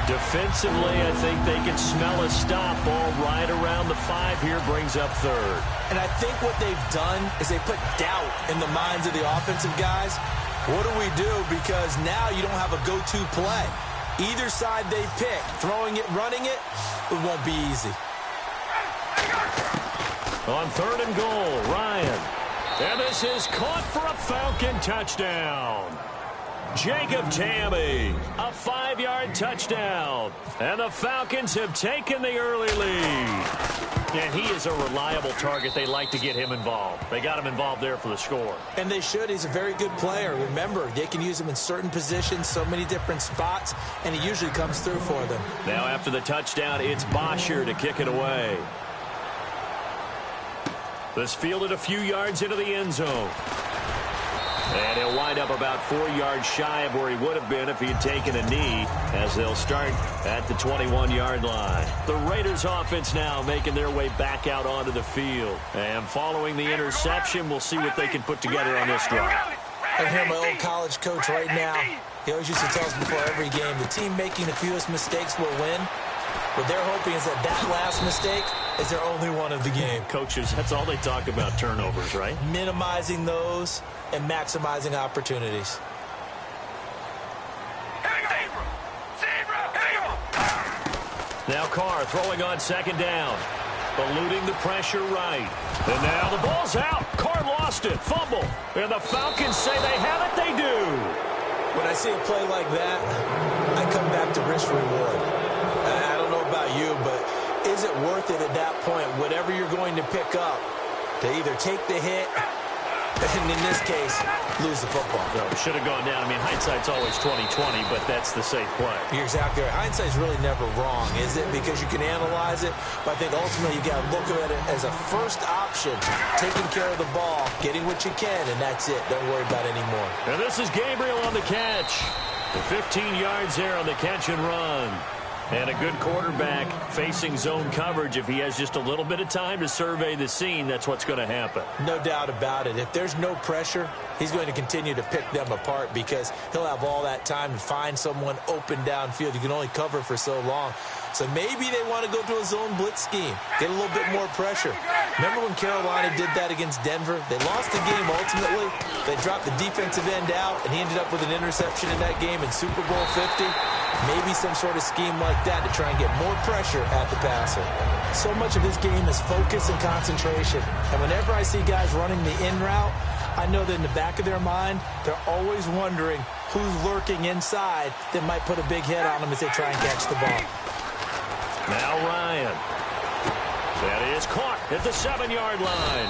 Defensively, I think they can smell a stop. Ball right around the 5 here, brings up 3rd. And I think what they've done is they put doubt in the minds of the offensive guys. What do we do? Because now you don't have a go-to play. Either side they pick, throwing it, running it, it won't be easy. On 3rd and goal, Ryan. And this is caught for a Falcon touchdown. Jacob Tamme, a 5-yard touchdown. And the Falcons have taken the early lead. And he is a reliable target. They like to get him involved. They got him involved there for the score. And they should. He's a very good player. Remember, they can use him in certain positions, so many different spots, and he usually comes through for them. Now after the touchdown, it's Bosher to kick it away. This fielded a few yards into the end zone. And he'll wind up about 4 yards shy of where he would have been if he had taken a knee, as they'll start at the 21-yard line. The Raiders offense now making their way back out onto the field. And following the interception, we'll see what they can put together on this drive. I hear my old college coach right now. He always used to tell us before every game, the team making the fewest mistakes will win. What they're hoping is that last mistake is their only one of the game. Coaches, that's all they talk about, turnovers, right? Minimizing those and maximizing opportunities. Now Carr throwing on 2nd down. Eluding the pressure right. And now the ball's out. Carr lost it. Fumble. And the Falcons say they have it. They do. When I see a play like that, I come back to risk reward. I don't know about you, but is is it worth it at that point, whatever you're going to pick up, to either take the hit, and in this case, lose the football? No, should have gone down. I mean, hindsight's always 20/20, but that's the safe play. You're exactly right. Hindsight's really never wrong, is it? Because you can analyze it, but I think ultimately you got to look at it as a first option, taking care of the ball, getting what you can, and that's it. Don't worry about it anymore. And this is Gabriel on the catch. The 15 yards there on the catch and run. And a good quarterback facing zone coverage. If he has just a little bit of time to survey the scene, that's what's going to happen. No doubt about it. If there's no pressure, he's going to continue to pick them apart because he'll have all that time to find someone open downfield. You can only cover for so long. So maybe they want to go to a zone blitz scheme, get a little bit more pressure. Remember when Carolina did that against Denver? They lost the game ultimately. They dropped the defensive end out, and he ended up with an interception in that game in Super Bowl 50. Maybe some sort of scheme like that to try and get more pressure at the passer. So much of this game is focus and concentration. And whenever I see guys running the in route, I know that in the back of their mind, they're always wondering who's lurking inside that might put a big hit on them as they try and catch the ball. Now Ryan. That is caught at the 7-yard line.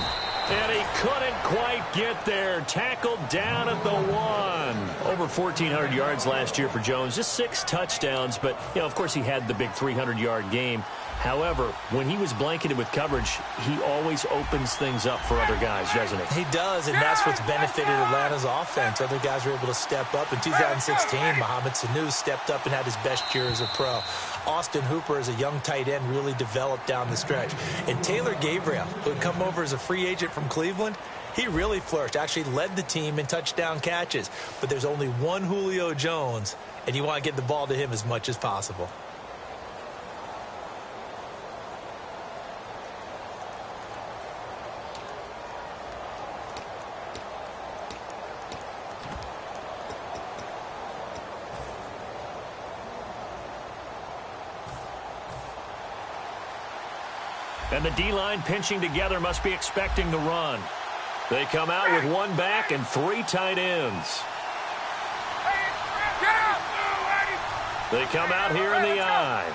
And he couldn't quite get there. Tackled down at the 1. Over 1,400 yards last year for Jones. Just 6 touchdowns. But, you know, of course, he had the big 300-yard game. However, when he was blanketed with coverage, he always opens things up for other guys, doesn't he? He does, and that's what's benefited Atlanta's offense. Other guys were able to step up. In 2016, Mohamed Sanu stepped up and had his best year as a pro. Austin Hooper, as a young tight end, really developed down the stretch. And Taylor Gabriel, who had come over as a free agent from Cleveland, he really flourished, actually led the team in touchdown catches. But there's only one Julio Jones, and you want to get the ball to him as much as possible. And the D-line pinching together must be expecting the run. They come out with 1 back and 3 tight ends. They come out here in the I.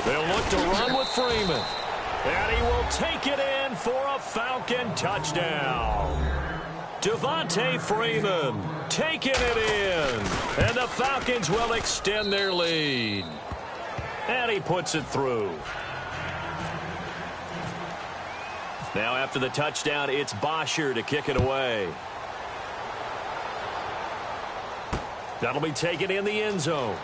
They'll look to run with Freeman. And he will take it in for a Falcon touchdown. Devontae Freeman taking it in. And the Falcons will extend their lead. And he puts it through. Now after the touchdown, it's Bosher to kick it away. That'll be taken in the end zone.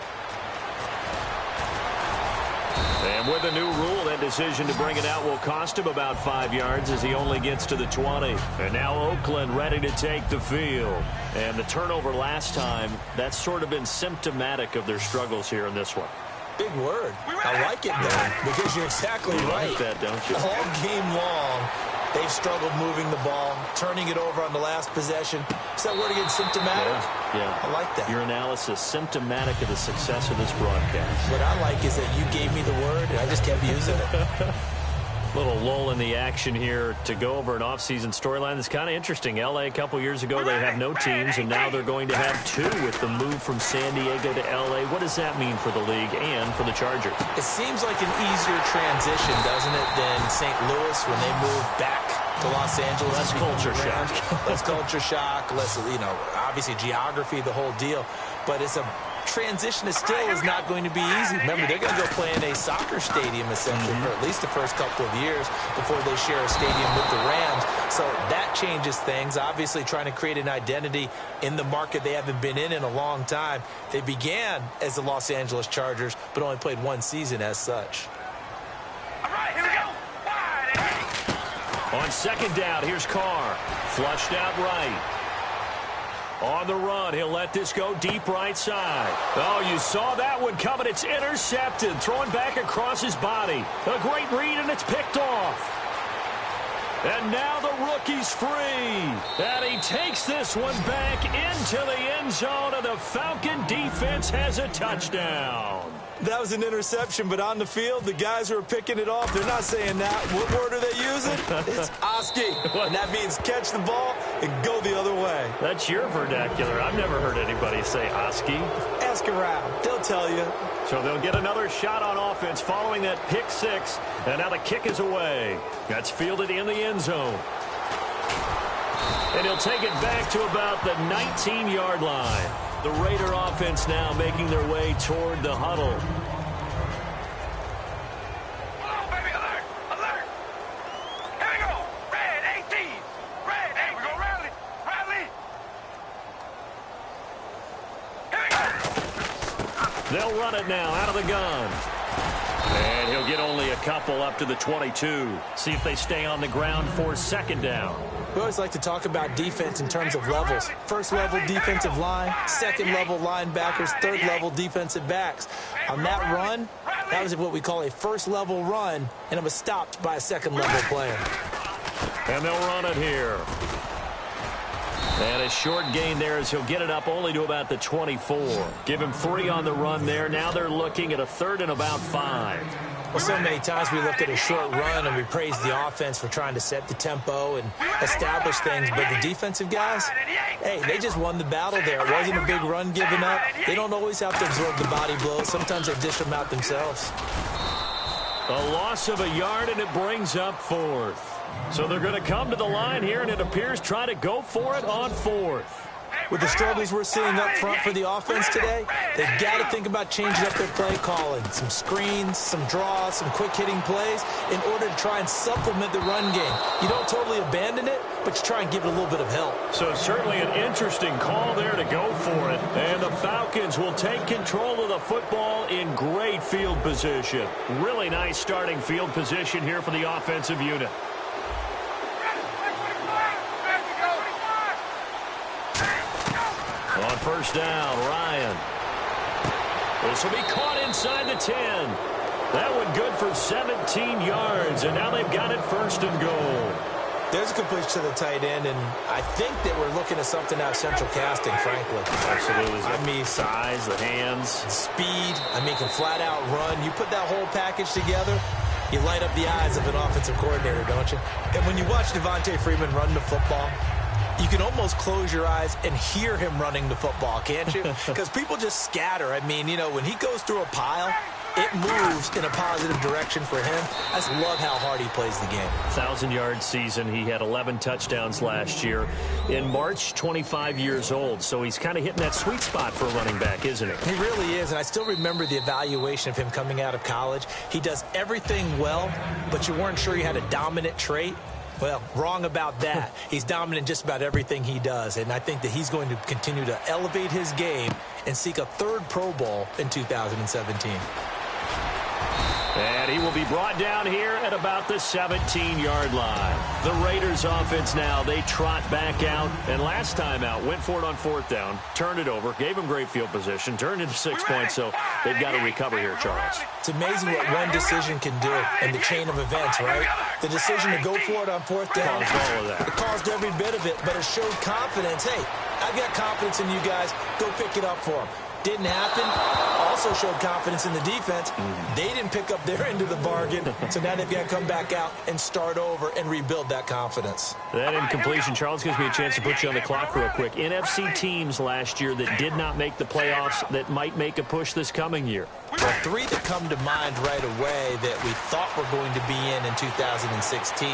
And with a new rule, that decision to bring it out will cost him about 5 yards as he only gets to the 20. And now Oakland ready to take the field. And the turnover last time, that's sort of been symptomatic of their struggles here in this one. Big word. I like it, though, because you're exactly right. Like that, don't you? All game long, they've struggled moving the ball, turning it over on the last possession. Is that word again, symptomatic? Yeah. I like that. Your analysis, symptomatic of the success of this broadcast. What I like is that you gave me the word, and I just kept using it. Little lull in the action here to go over an offseason storyline that's kind of interesting. L.A. a couple years ago, they have no teams, and now they're going to have 2 with the move from San Diego to L.A. What does that mean for the league and for the Chargers? It seems like an easier transition, doesn't it, than St. Louis when they moved back to Los Angeles. Less culture shock. Less culture shock, less, obviously geography, the whole deal. But it's a transition that still is not going to be easy. Remember, they're going to go play in a soccer stadium, essentially, for at least the first couple of years before they share a stadium with the Rams. So that changes things. Obviously, trying to create an identity in the market they haven't been in a long time. They began as the Los Angeles Chargers, but only played 1 season as such. All right, here we go. On second down, here's Carr. Flushed out right. On the run, he'll let this go deep right side. Oh, you saw that one coming. It's intercepted. Throwing back across his body. A great read, and it's picked off. And now the rookie's free. And he takes this one back into the end zone, and the Falcon defense has a touchdown. That was an interception, but on the field, the guys who are picking it off, they're not saying that. What word are they using? It's Oski. And that means catch the ball and go the other way. That's your vernacular. I've never heard anybody say Oski. Ask around. They'll tell you. So they'll get another shot on offense following that pick six. And now the kick is away. That's fielded in the end zone. And he'll take it back to about the 19-yard line. The Raider offense now making their way toward the huddle. Oh, baby, alert, alert. Here we go. Red 18. Red, hey, we go rally. Rally. Here we go. They'll run it now out of the gun. And he'll get only a couple up to the 22. See if they stay on the ground for second down. We always like to talk about defense in terms of levels. First level defensive line, second level linebackers, third level defensive backs. On that run, that was what we call a first level run, and it was stopped by a second level player. And they'll run it here. And a short gain there as he'll get it up only to about the 24. Give him 3 on the run there. Now they're looking at a third and about 5. Well, so many times we look at a short run and we praise the offense for trying to set the tempo and establish things. But the defensive guys, hey, they just won the battle there. It wasn't a big run given up. They don't always have to absorb the body blows. Sometimes they dish them out themselves. A loss of a yard, and it brings up 4th. So they're going to come to the line here, and it appears try to go for it on 4th. With the struggles we're seeing up front for the offense today, they've got to think about changing up their play calling. Some screens, some draws, some quick-hitting plays in order to try and supplement the run game. You don't totally abandon it, but you try and give it a little bit of help. So certainly an interesting call there to go for it. And the Falcons will take control of the football in great field position. Really nice starting field position here for the offensive unit. On first down, Ryan. This will be caught inside the 10. That one good for 17 yards, and now they've got it first and goal. There's a completion to the tight end, and I think that we're looking at something out of central casting, frankly. Absolutely. I mean, size, the hands. Speed, can flat out run. You put that whole package together, you light up the eyes of an offensive coordinator, don't you? And when you watch Devontae Freeman run the football, you can almost close your eyes and hear him running the football, can't you? Because people just scatter. When he goes through a pile, it moves in a positive direction for him. I just love how hard he plays the game. 1,000-yard season. He had 11 touchdowns last year. In March, 25 years old. So he's kind of hitting that sweet spot for a running back, isn't he? He really is, and I still remember the evaluation of him coming out of college. He does everything well, but you weren't sure he had a dominant trait. Well, wrong about that. He's dominant in just about everything he does, and I think that he's going to continue to elevate his game and seek a 3rd Pro Bowl in 2017. And he will be brought down here at about the 17-yard line. The Raiders offense now, they trot back out. And last time out, went for it on 4th down, turned it over, gave him great field position, turned into 6 points. So they've got to recover here, Charles. It's amazing what one decision can do in the chain of events, right? The decision to go for it on 4th down. Caused all of that. It caused every bit of it, but it showed confidence. Hey, I've got confidence in you guys. Go pick it up for them. Didn't happen. Also showed confidence in the defense. They didn't pick up their end of the bargain, so now they've got to come back out and start over and rebuild that confidence. That incompletion, Charles, gives me a chance to put you on the clock real quick. NFC teams last year that did not make the playoffs that might make a push this coming year. Well, 3 that come to mind right away that we thought were going to be in 2016.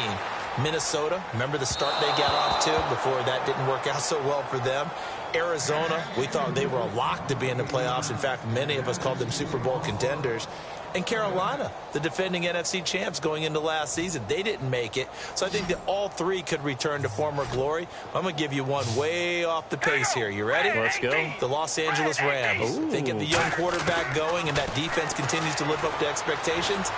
Minnesota, remember the start they got off to before that didn't work out so well for them. Arizona, we thought they were a lock to be in the playoffs. In fact, many of us called them Super Bowl contenders. And Carolina, the defending NFC champs going into last season, they didn't make it. So I think that all 3 could return to former glory. I'm going to give you one way off the pace here. You ready? Let's go. The Los Angeles Rams. They get the young quarterback going, and that defense continues to live up to expectations.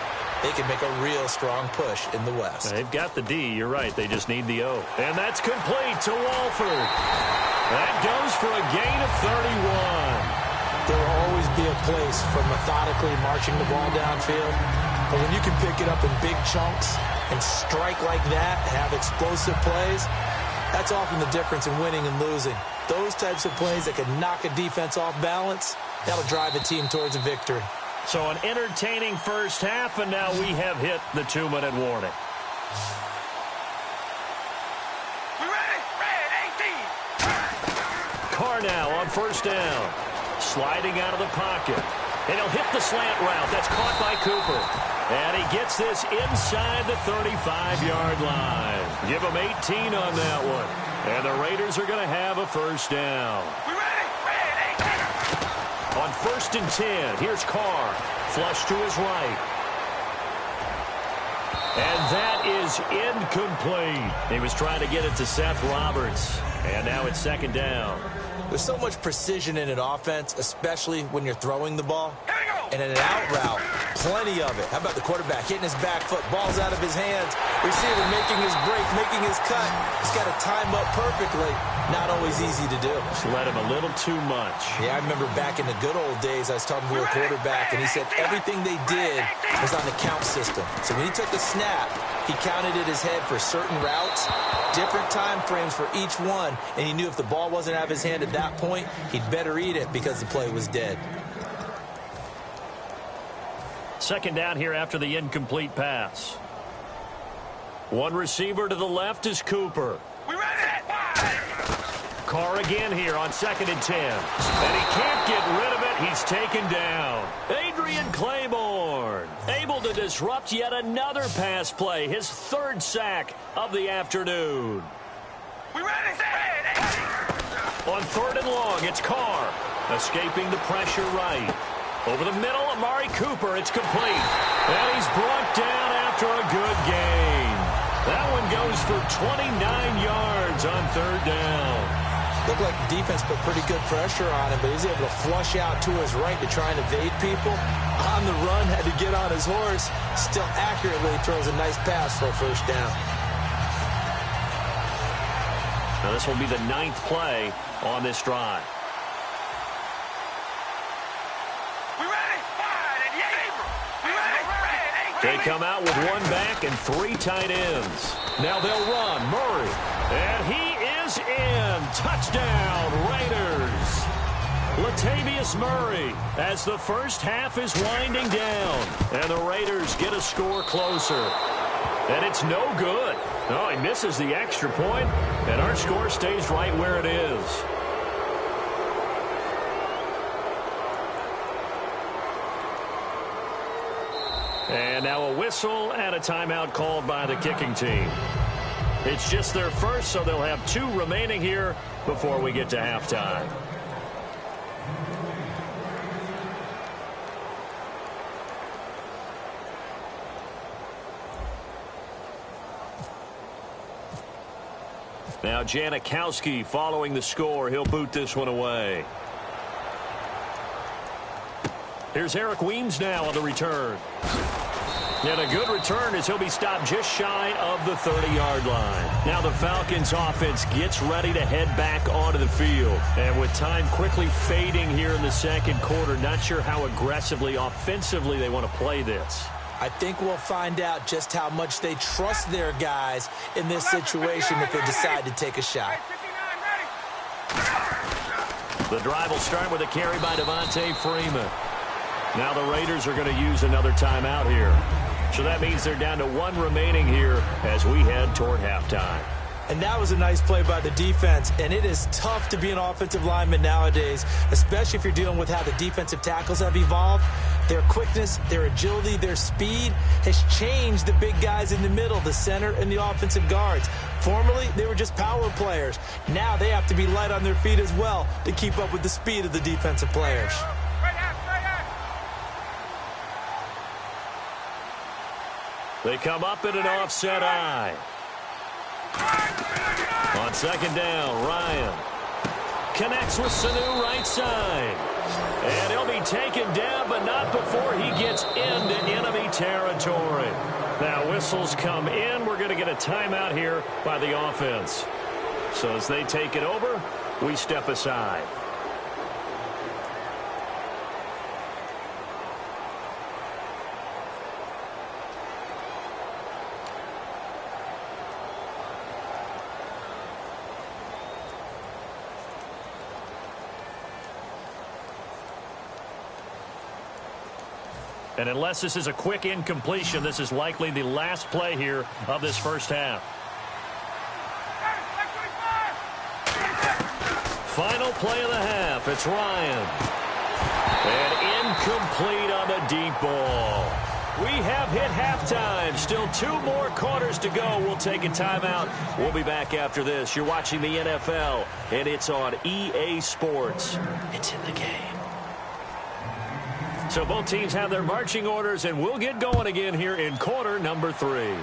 They can make a real strong push in the West. They've got the D. You're right. They just need the O. And that's complete to Walford. That goes for a gain of 31. There will always be a place for methodically marching the ball downfield. But when you can pick it up in big chunks and strike like that, have explosive plays, that's often the difference in winning and losing. Those types of plays that can knock a defense off balance, that'll drive a team towards a victory. So an entertaining first half, and now we have hit the 2-minute warning. We ready? Red 18. Carr now on first down. Sliding out of the pocket. And he'll hit the slant route. That's caught by Cooper. And he gets this inside the 35-yard line. Give him 18 on that one. And the Raiders are going to have a first down. We ready? Red 18. On first and 10, here's Carr. Flush to his right. And that is incomplete. He was trying to get it to Seth Roberts. And now it's second down. There's so much precision in an offense, especially when you're throwing the ball. Here we go. And in an out route, plenty of it. How about the quarterback hitting his back foot, ball's out of his hands, receiver making his break, making his cut. He's got to time up perfectly. Not always easy to do. Just let him a little too much. Yeah, I remember back in the good old days, I was talking to a quarterback, and he said everything they did was on the count system. So when he took the snap, he counted in his head for certain routes, different time frames for each one, and he knew if the ball wasn't out of his hand at that point, he'd better eat it because the play was dead. Second down here after the incomplete pass. One receiver to the left is Cooper. We ready? Carr again here on second and 10. And he can't get rid of it. He's taken down. Adrian Claiborne able to disrupt yet another pass play. His third sack of the afternoon. We ready? Red 18. On third and long, it's Carr. Escaping the pressure right. Over the middle, Amari Cooper. It's complete. And he's brought down after a good gain. That one goes for 29 yards on third down. Looked like the defense put pretty good pressure on him, but he was able to flush out to his right to try and evade people. On the run, had to get on his horse. Still accurately throws a nice pass for a first down. Now this will be the 9th play on this drive. They come out with one back and 3 tight ends. Now they'll run. Murray. And he is in. Touchdown, Raiders. Latavius Murray as the first half is winding down. And the Raiders get a score closer. And it's no good. Oh, he misses the extra point, and our score stays right where it is. And now a whistle and a timeout called by the kicking team. It's just their first, so they'll have 2 remaining here before we get to halftime. Now Janikowski following the score. He'll boot this one away. Here's Eric Weems now on the return. And a good return as he'll be stopped just shy of the 30-yard line. Now the Falcons offense gets ready to head back onto the field. And with time quickly fading here in the second quarter, not sure how aggressively, offensively they want to play this. I think we'll find out just how much they trust their guys in this situation if they decide to take a shot. The drive will start with a carry by Devontae Freeman. Now the Raiders are going to use another timeout here. So that means they're down to 1 remaining here as we head toward halftime. And that was a nice play by the defense. And it is tough to be an offensive lineman nowadays, especially if you're dealing with how the defensive tackles have evolved. Their quickness, their agility, their speed has changed the big guys in the middle, the center and the offensive guards. Formerly, they were just power players. Now they have to be light on their feet as well to keep up with the speed of the defensive players. They come up in an offset eye. On second down, Ryan connects with Sanu right side. And he'll be taken down, but not before he gets into enemy territory. Now whistles come in. We're going to get a timeout here by the offense. So as they take it over, we step aside. And unless this is a quick incompletion, this is likely the last play here of this first half. Final play of the half. It's Ryan. And incomplete on the deep ball. We have hit halftime. Still 2 more quarters to go. We'll take a timeout. We'll be back after this. You're watching the NFL, and it's on EA Sports. It's in the game. So both teams have their marching orders, and we'll get going again here in quarter number 3.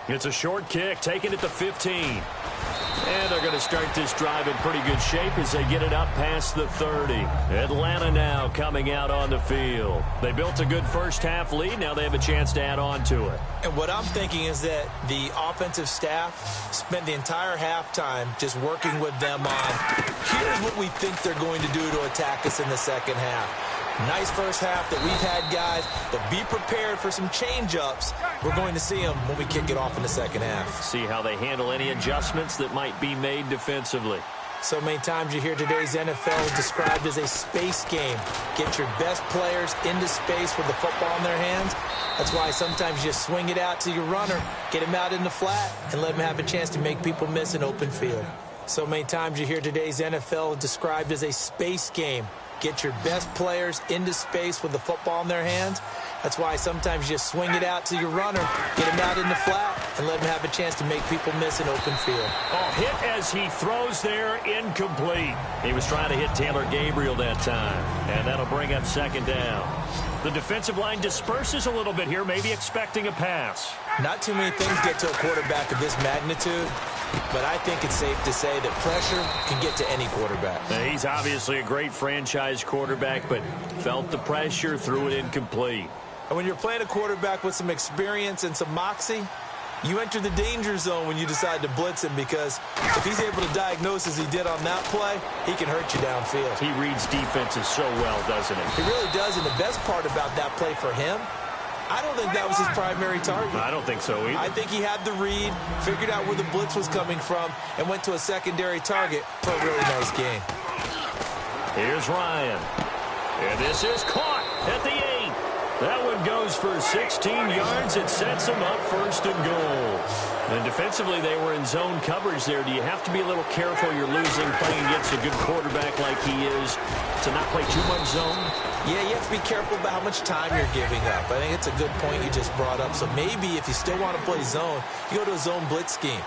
It's a short kick, taken at the 15. And they're going to start this drive in pretty good shape as they get it up past the 30. Atlanta now coming out on the field. They built a good first half lead. Now they have a chance to add on to it. And what I'm thinking is that the offensive staff spent the entire halftime just working with them on, here's what we think they're going to do to attack us in the second half. Nice first half that we've had, guys, but be prepared for some change-ups. We're going to see them when we kick it off in the second half. See how they handle any adjustments that might be made defensively. So many times you hear today's NFL described as a space game. Get your best players into space with the football in their hands. That's why sometimes you just swing it out to your runner, get him out in the flat, and let him have a chance to make people miss an open field. So many times you hear today's NFL described as a space game. Get your best players into space with the football in their hands. That's why sometimes you just swing it out to your runner, get him out in the flat, and let him have a chance to make people miss an open field. Oh, hit as he throws there, incomplete. He was trying to hit Taylor Gabriel that time, and that'll bring up second down. The defensive line disperses a little bit here, maybe expecting a pass. Not too many things get to a quarterback of this magnitude, but I think it's safe to say that pressure can get to any quarterback. Now, he's obviously a great franchise quarterback, but felt the pressure, threw it incomplete. And when you're playing a quarterback with some experience and some moxie, you enter the danger zone when you decide to blitz him, because if he's able to diagnose as he did on that play, he can hurt you downfield. He reads defenses so well, doesn't he? He really does, and the best part about that play for him, I don't think that was his primary target. I don't think so either. I think he had the read, figured out where the blitz was coming from, and went to a secondary target for a really nice game. Here's Ryan. And this is caught at the 8. That one goes for 16 yards. It sets them up first and goal. And defensively, they were in zone coverage there. Do you have to be a little careful? You're losing playing against a good quarterback like he is to not play too much zone? Yeah, you have to be careful about how much time you're giving up. I think it's a good point you just brought up. So maybe if you still want to play zone, you go to a zone blitz scheme.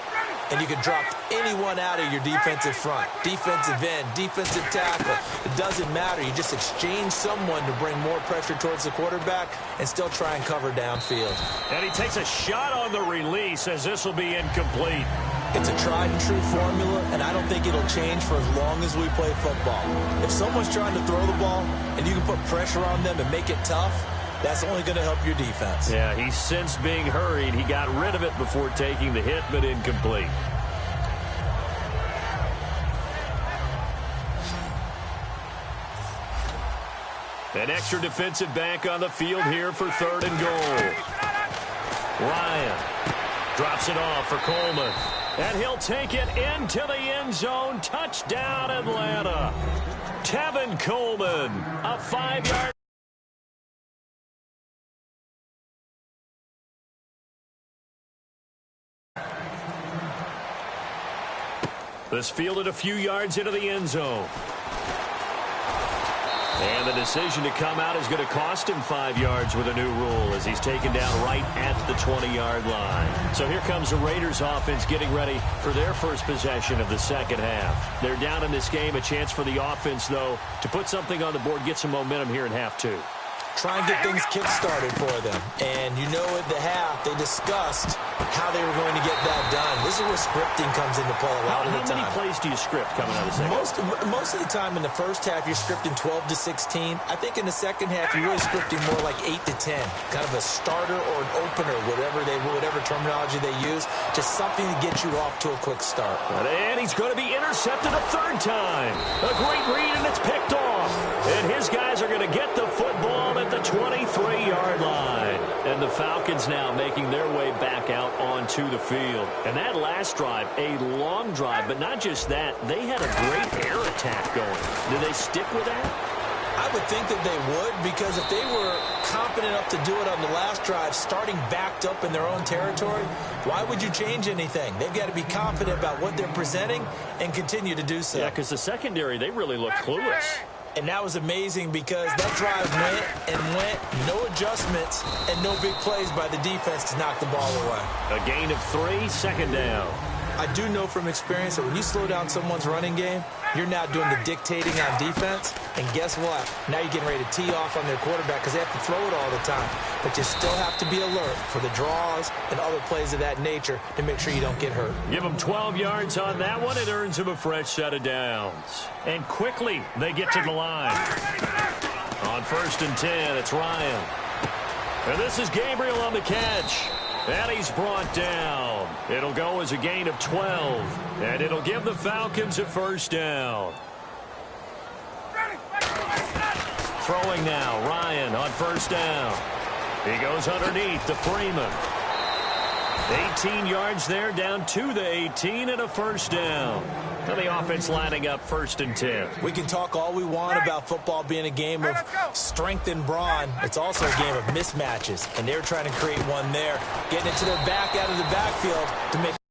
And you can drop anyone out of your defensive front. Defensive end, defensive tackle. It doesn't matter. You just exchange someone to bring more pressure towards the quarterback and still try and cover downfield. And he takes a shot on the release as this will be incomplete. It's a tried and true formula, and I don't think it'll change for as long as we play football. If someone's trying to throw the ball and you can put pressure on them and make it tough, that's only going to help your defense. Yeah, he sensed being hurried. He got rid of it before taking the hit, but incomplete. An extra defensive back on the field here for 3rd and goal. Ryan drops it off for Coleman. And he'll take it into the end zone. Touchdown, Atlanta. Tevin Coleman, a 5-yard. This fielded a few yards into the end zone. And the decision to come out is going to cost him 5 yards with a new rule as he's taken down right at the 20-yard line. So here comes the Raiders offense getting ready for their first possession of the second half. They're down in this game. A chance for the offense, though, to put something on the board, get some momentum here in half 2. Try and get things kick-started for them. And you know at the half, they discussed how they were going to get that done. This is where scripting comes into play a lot of the time. How many plays do you script coming out of the second? Most of the time in the first half, you're scripting 12 to 16. I think in the second half, you're really scripting more like 8 to 10. Kind of a starter or an opener, whatever terminology they use. Just something to get you off to a quick start. And he's going to be intercepted a 3rd time. A great read, and it's picked off. And his guys are going to get the football at the 23-yard line. And the Falcons now making their way back out onto the field. And that last drive, a long drive, but not just that. They had a great air attack going. Do they stick with that? I would think that they would, because if they were confident enough to do it on the last drive, starting backed up in their own territory, why would you change anything? They've got to be confident about what they're presenting and continue to do so. Yeah, because the secondary, they really look clueless. And that was amazing because that drive went, no adjustments, and no big plays by the defense to knock the ball away. A gain of 3, second down. I do know from experience that when you slow down someone's running game, you're now doing the dictating on defense. And guess what? Now you're getting ready to tee off on their quarterback because they have to throw it all the time. But you still have to be alert for the draws and other plays of that nature to make sure you don't get hurt. Give them 12 yards on that one. It earns them a fresh set of downs. And quickly, they get to the line. On 1st and 10, it's Ryan. And this is Gabriel on the catch. And he's brought down. It'll go as a gain of 12. And it'll give the Falcons a first down. Throwing now, Ryan on 1st down. He goes underneath to Freeman. 18 yards there, down to the 18, and a first down. And the offense lining up 1st and 10. We can talk all we want about football being a game of strength and brawn. It's also a game of mismatches, and they're trying to create one there, getting it to their back out of the backfield to make